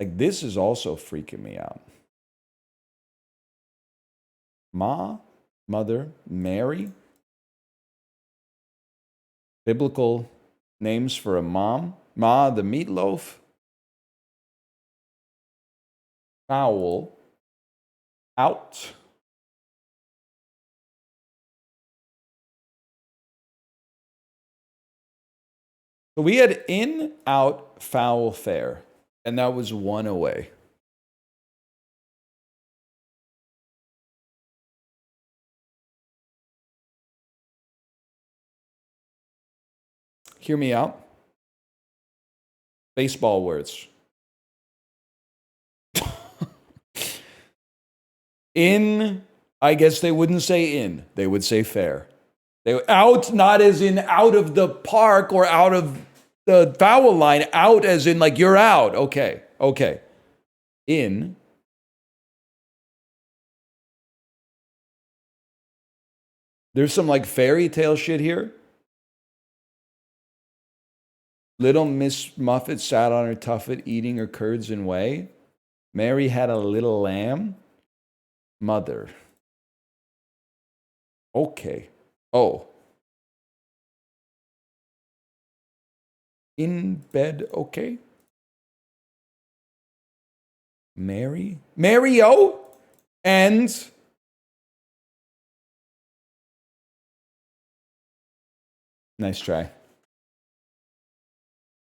Like, this is also freaking me out. Ma, mother, Mary. Biblical names for a mom. Ma, the meatloaf. Foul. Out. So we had in, out, foul, fair. And that was one away. Hear me out. Baseball words. In, I guess they wouldn't say in. They would say fair. They out, not as in out of the park or out of the foul line. Out as in like you're out. Okay. Okay. In. There's some like fairy tale shit here. Little Miss Muffet sat on her tuffet, eating her curds and whey. Mary had a little lamb. Mother. Okay. Oh. In bed, okay. Mary? Mario? And nice try.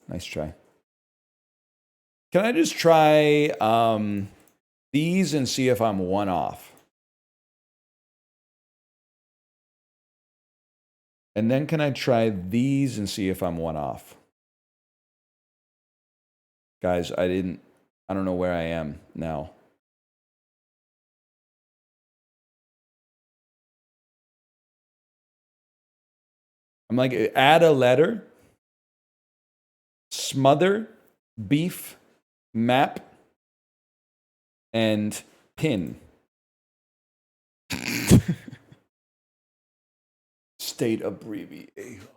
Nice try. Can I just try these and see if I'm one off? And then can I try these and see if I'm one off? Guys, I don't know where I am now. I'm like, add a letter, smother, beef, map, and pin. State abbreviation.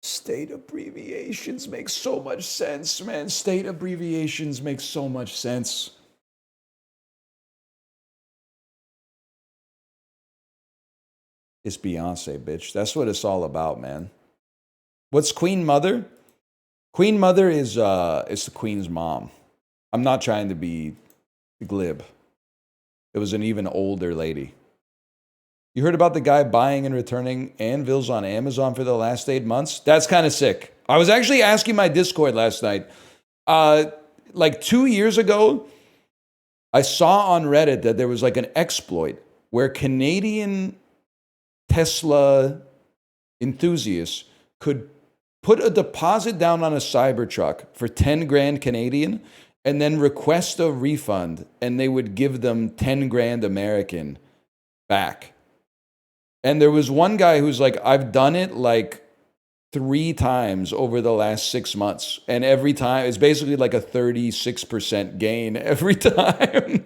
State abbreviations make so much sense, man. State abbreviations make so much sense. It's Beyonce, bitch. That's what it's all about, man. What's Queen Mother? Queen Mother is the Queen's mom. I'm not trying to be glib. It was an even older lady. You heard about the guy buying and returning anvils on Amazon for the last 8 months? That's kind of sick. I was actually asking my Discord last night. Like 2 years ago, I saw on Reddit that there was like an exploit where Canadian Tesla enthusiasts could put a deposit down on a Cybertruck for 10 grand Canadian and then request a refund, and they would give them 10 grand American back. And there was one guy who's like, I've done it like 3 times over the last 6 months. And every time, it's basically like a 36% gain every time.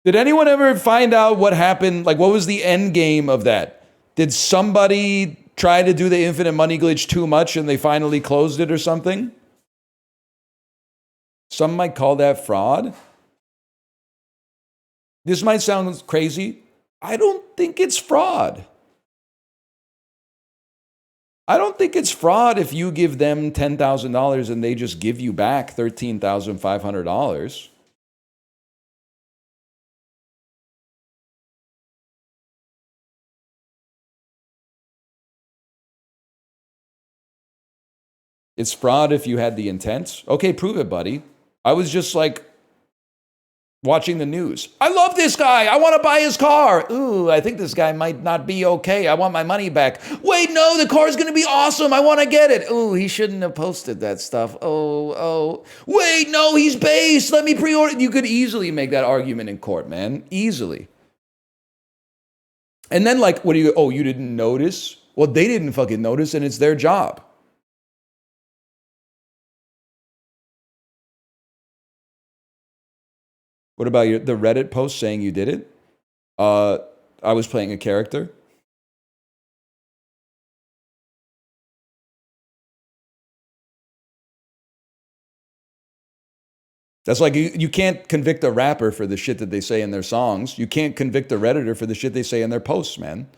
Did anyone ever find out what happened? Like, what was the end game of that? Did somebody try to do the infinite money glitch too much and they finally closed it or something? Some might call that fraud. This might sound crazy. I don't think it's fraud. I don't think it's fraud if you give them $10,000 and they just give you back $13,500. It's fraud if you had the intent. Okay, prove it, buddy. I was just like watching the news. I love this guy. I want to buy his car. Ooh, I think this guy might not be okay. I want my money back. Wait, no, the car is going to be awesome. I want to get it. Ooh, he shouldn't have posted that stuff. Oh. Wait, no, he's based. Let me pre-order. You could easily make that argument in court, man. Easily. And then like, what do you, oh, you didn't notice? Well, they didn't fucking notice and it's their job. What about the Reddit post saying you did it? I was playing a character. That's like you can't convict a rapper for the shit that they say in their songs. You can't convict a Redditor for the shit they say in their posts, man.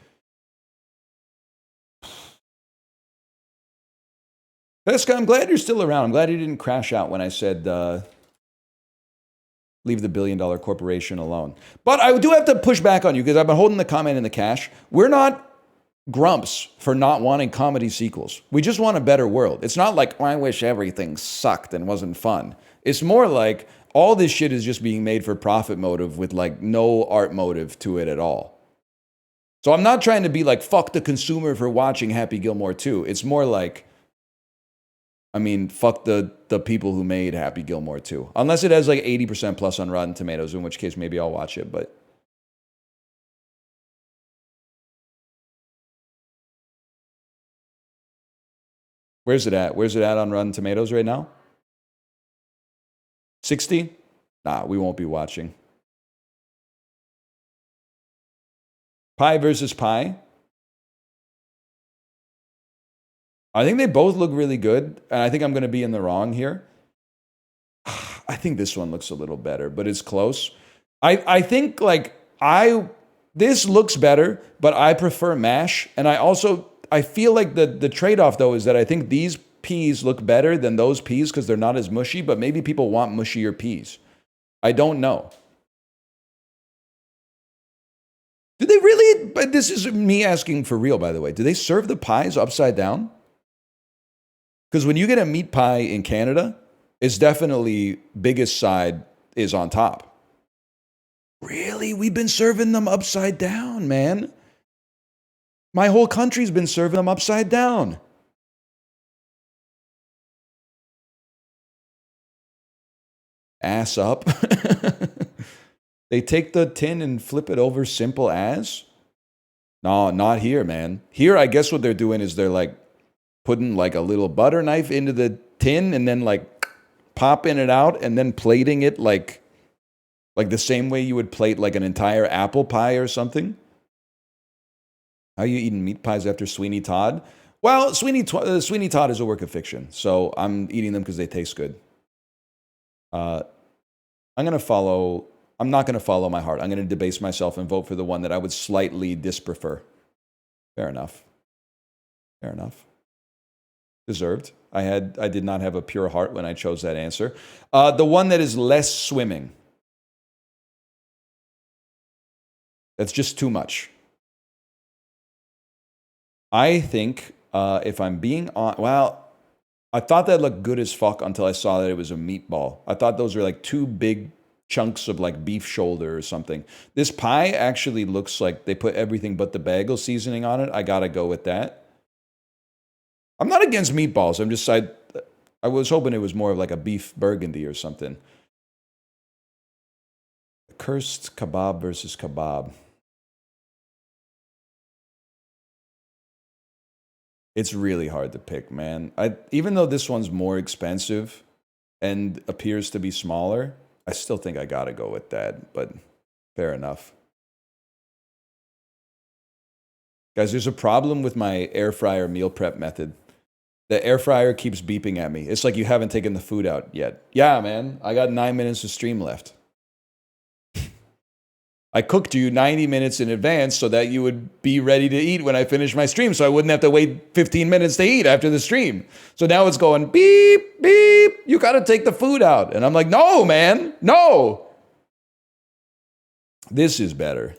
Pesca, I'm glad you're still around. I'm glad you didn't crash out when I said leave the billion-dollar corporation alone. But I do have to push back on you because I've been holding the comment in the cache. We're not grumps for not wanting comedy sequels. We just want a better world. It's not like, I wish everything sucked and wasn't fun. It's more like all this shit is just being made for profit motive with like no art motive to it at all. So I'm not trying to be like, fuck the consumer for watching Happy Gilmore 2. It's more like, I mean, fuck the people who made Happy Gilmore 2. Unless it has like 80% plus on Rotten Tomatoes, in which case maybe I'll watch it, but... Where's it at? Where's it at on Rotten Tomatoes right now? 60? Nah, we won't be watching. Pie versus Pie. I think they both look really good, and I think I'm going to be in the wrong here. I think this one looks a little better, but it's close. I think like this looks better, but I prefer MASH, and I feel like the trade-off though is that I think these peas look better than those peas because they're not as mushy, but maybe people want mushier peas. I don't know. Do they really? But this is me asking for real, by the way. Do they serve the pies upside down? Because when you get a meat pie in Canada, it's definitely biggest side is on top. Really? We've been serving them upside down, man. My whole country's been serving them upside down. Ass up. They take the tin and flip it over simple as? No, not here, man. Here, I guess what they're doing is they're like putting like a little butter knife into the tin and then like popping it out and then plating it like the same way you would plate like an entire apple pie or something. How are you eating meat pies after Sweeney Todd? Well, Sweeney Todd is a work of fiction, so I'm eating them because they taste good. I'm not going to follow my heart. I'm going to debase myself and vote for the one that I would slightly disprefer. Fair enough. Fair enough. Deserved. I did not have a pure heart when I chose that answer. The one that is less swimming. That's just too much. I think if I'm being on, well, I thought that looked good as fuck until I saw that it was a meatball. I thought those were like two big chunks of like beef shoulder or something. This pie actually looks like they put everything but the bagel seasoning on it. I gotta go with that. I'm not against meatballs. I'm just, I was hoping it was more of like a beef burgundy or something. Cursed kebab versus kebab. It's really hard to pick, man. Even though this one's more expensive and appears to be smaller, I still think I gotta go with that, but fair enough. Guys, there's a problem with my air fryer meal prep method. The air fryer keeps beeping at me. It's like you haven't taken the food out yet. Yeah, man, I got 9 minutes of stream left. I cooked you 90 minutes in advance so that you would be ready to eat when I finish my stream, so I wouldn't have to wait 15 minutes to eat after the stream. So now it's going beep, beep, you gotta take the food out. And I'm like, no, man, no. This is better.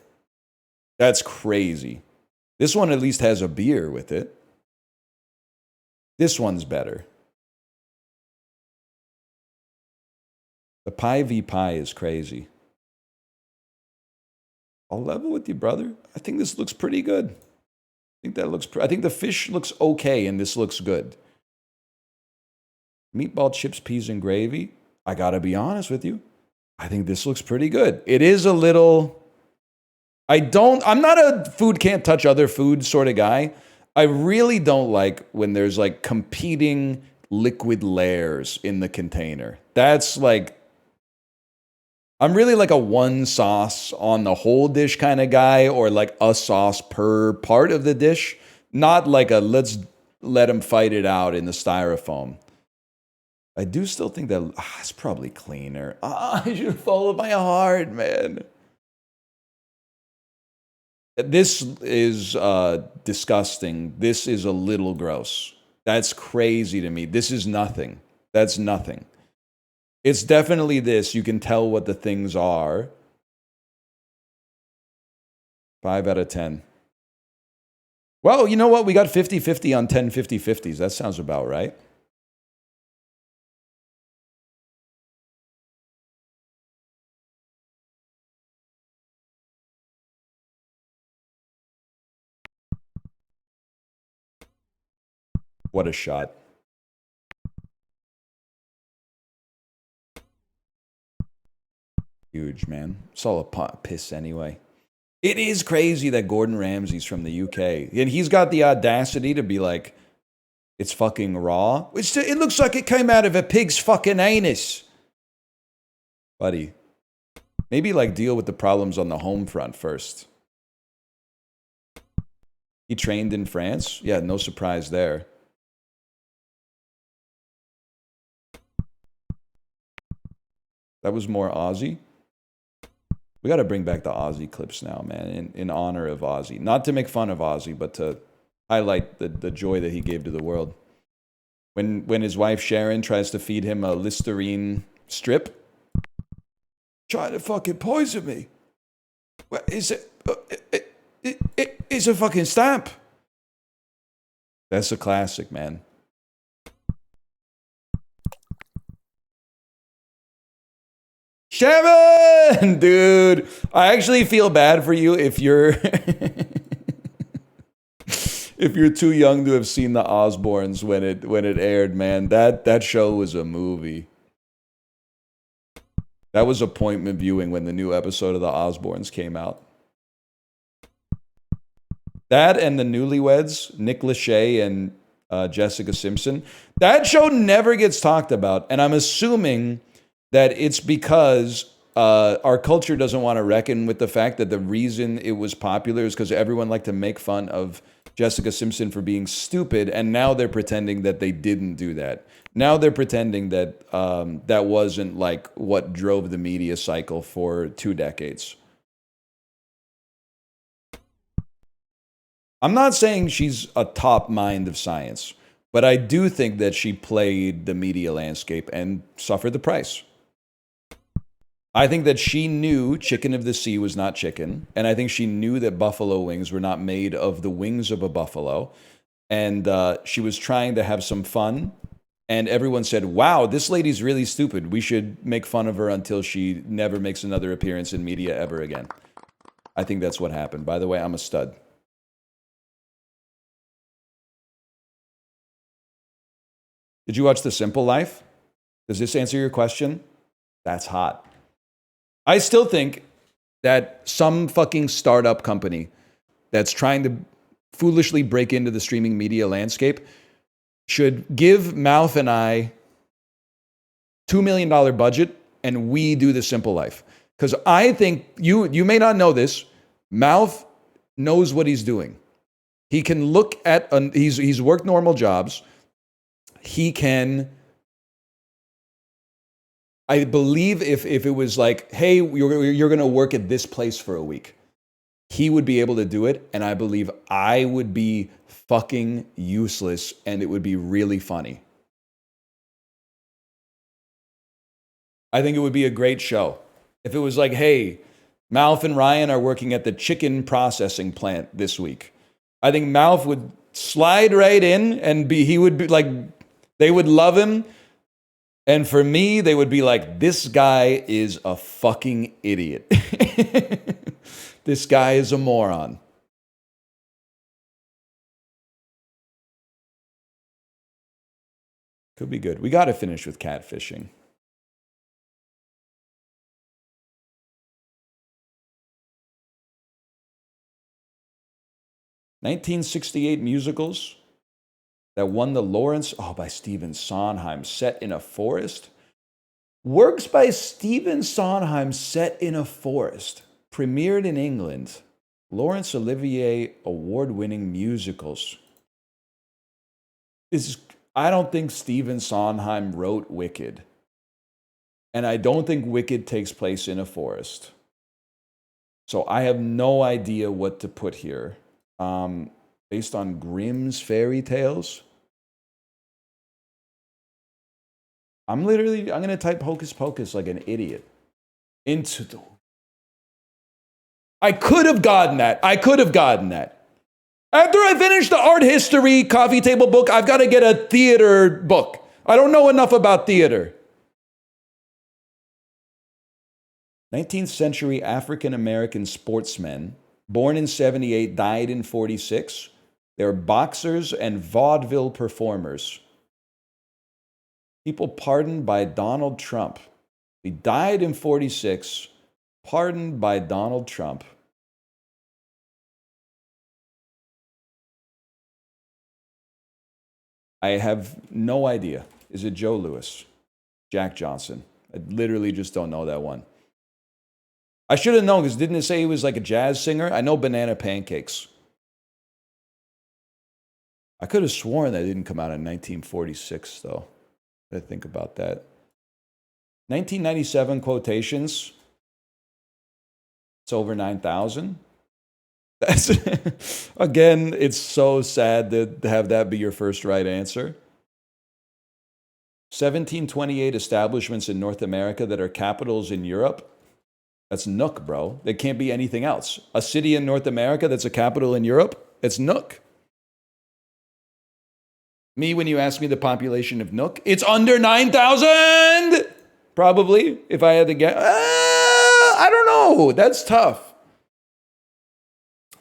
That's crazy. This one at least has a beer with it. This one's better. The pie v pie is crazy. I'll level with you, brother. I think this looks pretty good. I think the fish looks okay and this looks good. Meatball chips, peas, and gravy. I gotta be honest with you. I think this looks pretty good. It is a little... I'm not a food can't touch other food sort of guy. I really don't like when there's like competing liquid layers in the container. That's like... I'm really like a one sauce on the whole dish kind of guy, or like a sauce per part of the dish, not like a let's let them fight it out in the styrofoam. I do still think that it's probably cleaner. I should have followed my heart, man. This is disgusting. This is a little gross. That's crazy to me. This is nothing. That's nothing. It's definitely this. You can tell what the things are. 5 out of 10. Well, you know what? We got 50-50 on 10 50-50s. That sounds about right. What a shot. Huge, man. It's all a pot piss anyway. It is crazy that Gordon Ramsay's from the UK. And he's got the audacity to be like, it's fucking raw. It looks like it came out of a pig's fucking anus. Buddy, maybe like deal with the problems on the home front first. He trained in France? Yeah, no surprise there. That was more Aussie. We got to bring back the Aussie clips now, man, in honor of Aussie. Not to make fun of Aussie, but to highlight the joy that he gave to the world. When his wife Sharon tries to feed him a Listerine strip, trying to fucking poison me. What is it? It's a fucking stamp. That's a classic, man. Sharon, dude, I actually feel bad for you if you're if you're too young to have seen the Osbournes when it aired, man. That show was a movie. That was appointment viewing when the new episode of the Osbournes came out. That and the Newlyweds, Nick Lachey and Jessica Simpson. That show never gets talked about, and I'm assuming that it's because our culture doesn't want to reckon with the fact that the reason it was popular is because everyone liked to make fun of Jessica Simpson for being stupid, and now they're pretending that they didn't do that. Now they're pretending that that wasn't like what drove the media cycle for 2 decades. I'm not saying she's a top mind of science, but I do think that she played the media landscape and suffered the price. I think that she knew chicken of the sea was not chicken, and I think she knew that buffalo wings were not made of the wings of a buffalo, and she was trying to have some fun, and everyone said, wow, this lady's really stupid. We should make fun of her until she never makes another appearance in media ever again. I think that's what happened. By the way, I'm a stud. Did you watch The Simple Life? Does this answer your question? That's hot. I still think that some fucking startup company that's trying to foolishly break into the streaming media landscape should give Mouth and I $2 million budget and we do The Simple Life. Because I think, you may not know this, Mouth knows what he's doing. He can look at, he's worked normal jobs. He can, I believe if it was like, hey, you're going to work at this place for a week, he would be able to do it. And I believe I would be fucking useless and it would be really funny. I think it would be a great show. If it was like, hey, Mouth and Ryan are working at the chicken processing plant this week. I think Mouth would slide right in and he would be like, they would love him. And for me, they would be like, this guy is a fucking idiot. This guy is a moron. Could be good. We got to finish with catfishing. "1968 musicals that won the Lawrence, by Stephen Sondheim, set in a forest. Works by Stephen Sondheim set in a forest. Premiered in England. Laurence Olivier award-winning musicals. I don't think Stephen Sondheim wrote Wicked. And I don't think Wicked takes place in a forest. So I have no idea what to put here. Based on Grimm's fairy tales. I'm going to type Hocus Pocus like an idiot. Into the... I could have gotten that. After I finish the art history coffee table book, I've got to get a theater book. I don't know enough about theater. 19th century African-American sportsmen, born in 78, died in 46. They're boxers and vaudeville performers. People pardoned by Donald Trump. He died in 46, pardoned by Donald Trump. I have no idea. Is it Joe Louis? Jack Johnson? I literally just don't know that one. I should have known because didn't it say he was like a jazz singer? I know Banana Pancakes. I could have sworn that didn't come out in 1946, though. I think about that. 1997 quotations. It's over 9,000. That's again, it's so sad to have that be your first right answer. 1728 establishments in North America that are capitals in Europe. That's Nook, bro. There can't be anything else. A city in North America that's a capital in Europe, it's Nook. Me, when you ask me the population of Nook, it's under 9,000! Probably, if I had to guess. I don't know. That's tough.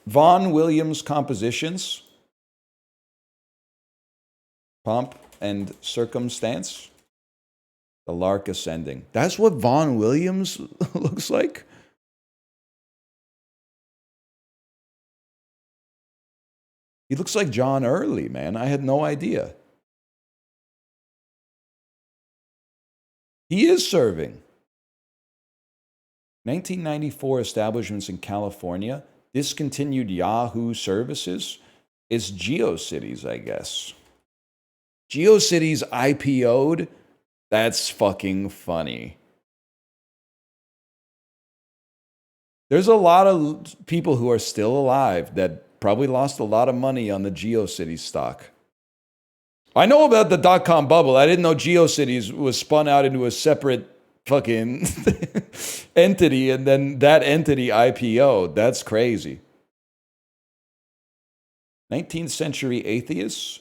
Vaughan Williams compositions. Pomp and Circumstance. The Lark Ascending. That's what Vaughan Williams looks like? He looks like John Early, man. I had no idea. He is serving. 1994 establishments in California discontinued Yahoo services. It's GeoCities, I guess. GeoCities IPO'd? That's fucking funny. There's a lot of people who are still alive that probably lost a lot of money on the GeoCities stock. I know about the dot-com bubble. I didn't know GeoCities was spun out into a separate fucking entity, and then that entity IPO'd. That's crazy. 19th century atheists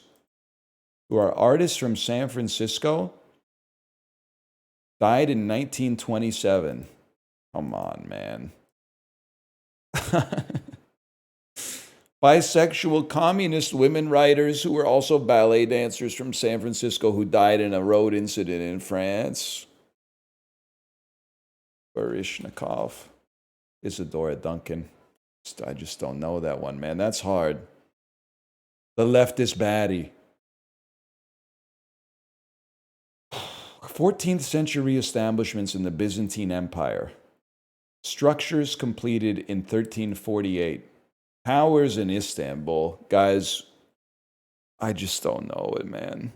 who are artists from San Francisco died in 1927. Come on, man. Bisexual communist women writers who were also ballet dancers from San Francisco who died in a road incident in France. Baryshnikov. Isadora Duncan. I just don't know that one, man. That's hard. The leftist baddie. 14th century establishments in the Byzantine Empire. Structures completed in 1348. Towers in Istanbul. Guys, I just don't know it, man.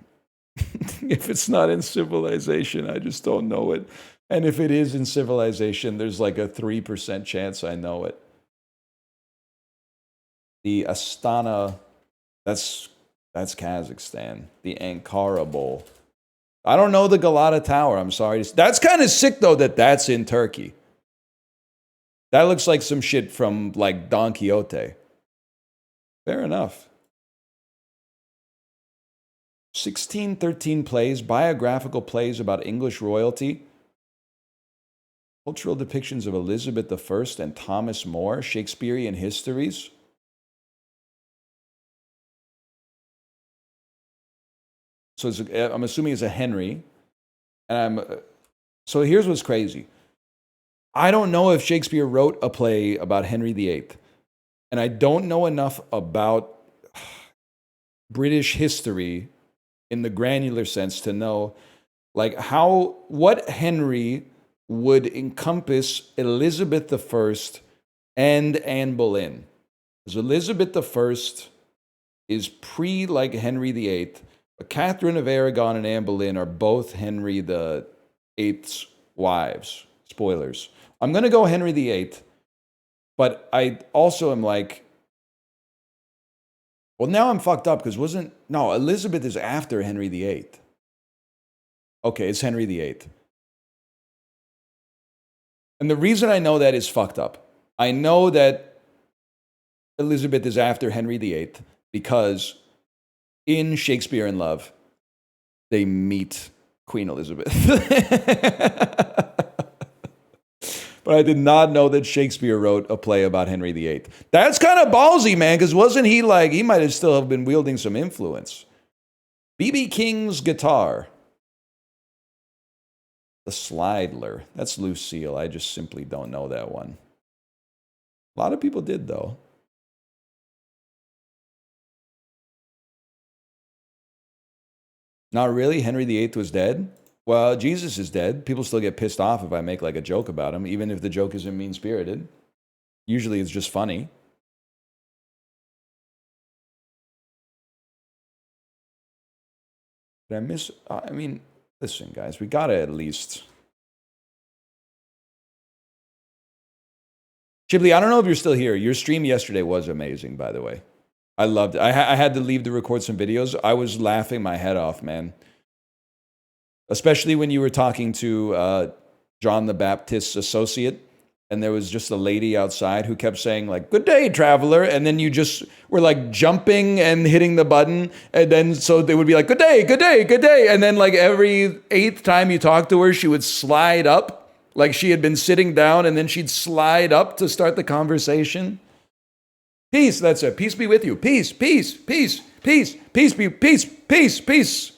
If it's not in civilization, I just don't know it. And if it is in civilization, there's like a 3% chance I know it. The Astana, that's Kazakhstan. The Ankara Bowl. I don't know the Galata Tower. I'm sorry. That's kind of sick, though, that's in Turkey. That looks like some shit from, like, Don Quixote. Fair enough. 1613 plays, biographical plays about English royalty. Cultural depictions of Elizabeth I and Thomas More. Shakespearean histories. So I'm assuming it's a Henry. So here's what's crazy. I don't know if Shakespeare wrote a play about Henry VIII. And I don't know enough about British history in the granular sense to know Like what Henry would encompass Elizabeth I and Anne Boleyn? Because Elizabeth I is pre like Henry VIII, but Catherine of Aragon and Anne Boleyn are both Henry VIII's wives. Spoilers. I'm gonna go Henry VIII, but I also am like, well, now I'm fucked up because Elizabeth is after Henry VIII. Okay, it's Henry VIII. And the reason I know that is fucked up. I know that Elizabeth is after Henry VIII because in Shakespeare in Love, they meet Queen Elizabeth. But I did not know that Shakespeare wrote a play about Henry VIII. That's kind of ballsy, man, because wasn't he like, he might have still have been wielding some influence. B.B. King's guitar. The Slidler. That's Lucille. I just simply don't know that one. A lot of people did, though. Not really. Henry VIII was dead. Well, Jesus is dead. People still get pissed off if I make like a joke about him, even if the joke isn't mean-spirited. Usually it's just funny. Did I miss? I mean, listen, guys, we gotta at least. Chiblee, I don't know if you're still here. Your stream yesterday was amazing, by the way. I loved it. I had to leave to record some videos. I was laughing my head off, man. Especially when you were talking to John the Baptist's associate, and there was just a lady outside who kept saying, like, "Good day, traveler," and then you just were like jumping and hitting the button, and then so they would be like, "Good day, good day, good day," and then like every 8th time you talked to her, she would slide up, like she had been sitting down, and then she'd slide up to start the conversation. Peace, that's it. Peace be with you. Peace, peace, peace, peace, peace be, peace, peace, peace.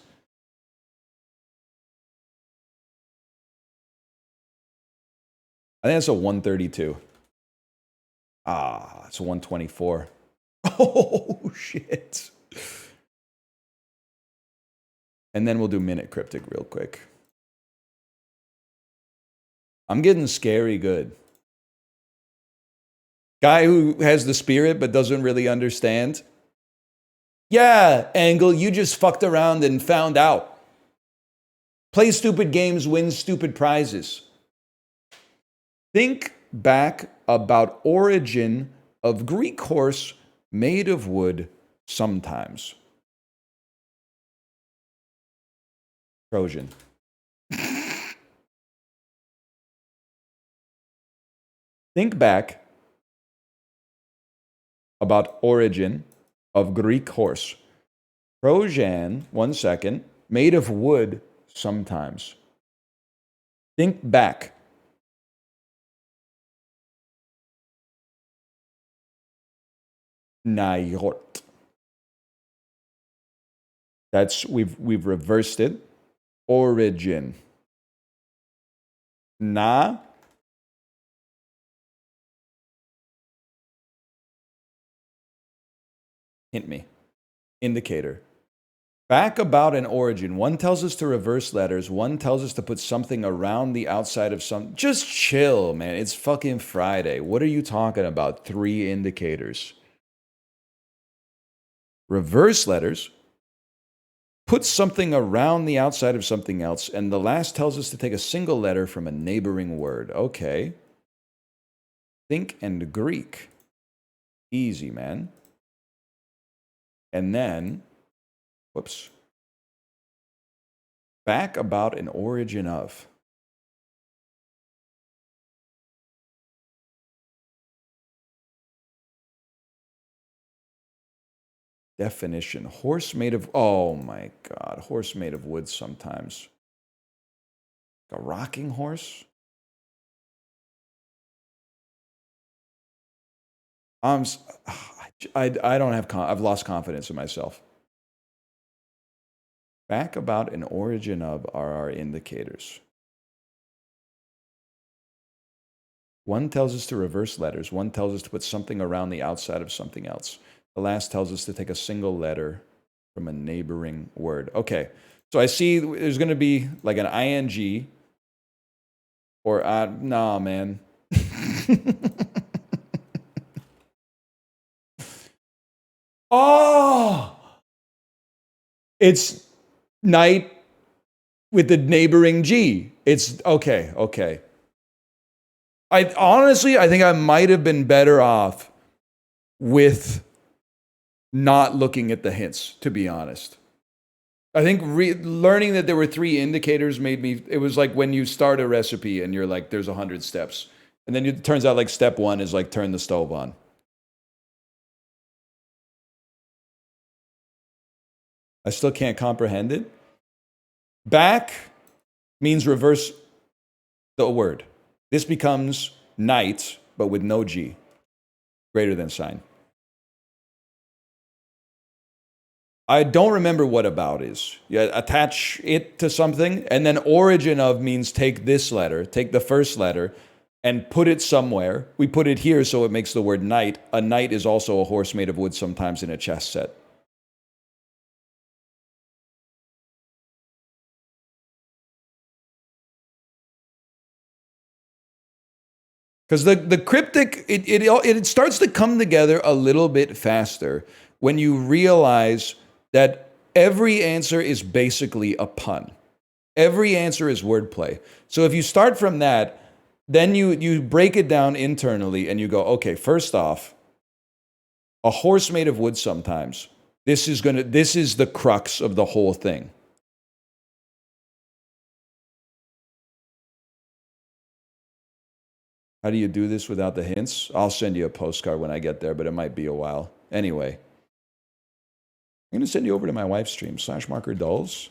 I think that's a 132. It's a 124. Oh, shit. And then we'll do Minute Cryptic real quick. I'm getting scary good. Guy who has the spirit but doesn't really understand. Yeah, Angle, you just fucked around and found out. Play stupid games, win stupid prizes. Think back about origin of Greek horse made of wood sometimes. Trojan. Think back about origin of Greek horse. Trojan, 1 second, made of wood sometimes. Think back. Nayort. That's we've reversed it. Origin. Na. Hint me. Indicator. Back about an origin. One tells us to reverse letters. One tells us to put something around the outside of some. Just chill, man. It's fucking Friday. What are you talking about? 3 indicators. Reverse letters. Put something around the outside of something else. And the last tells us to take a single letter from a neighboring word. Okay. Think and Greek. Easy, man. And then, whoops. Back about an origin of. Definition. Horse made of, oh my God. Horse made of wood sometimes. A rocking horse? I don't have, I've lost confidence in myself. Back about an origin of are our indicators. One tells us to reverse letters. One tells us to put something around the outside of something else. The last tells us to take a single letter from a neighboring word. Okay, So I see there's going to be like an ing or nah, man. Oh, it's night with the neighboring G. It's okay. Okay. I honestly, I think I might have been better off with not looking at the hints, to be honest. I think learning that there were 3 indicators made me, it was like when you start a recipe and you're like, there's 100 steps. And then it turns out like step 1 is like turn the stove on. I still can't comprehend it. Back means reverse the word. This becomes night, but with no G. Greater than sign. I don't remember what about is. You attach it to something, and then origin of means take this letter, take the first letter, and put it somewhere. We put it here so it makes the word knight. A knight is also a horse made of wood, sometimes in a chess set. Because the cryptic, it starts to come together a little bit faster when you realize that every answer is basically a pun. Every answer is wordplay. So if you start from that, then you break it down internally and you go, okay, first off, a horse made of wood sometimes. This is the crux of the whole thing. How do you do this without the hints? I'll send you a postcard when I get there, but it might be a while. Anyway, I'm going to send you over to my wife's stream, /marker dolls.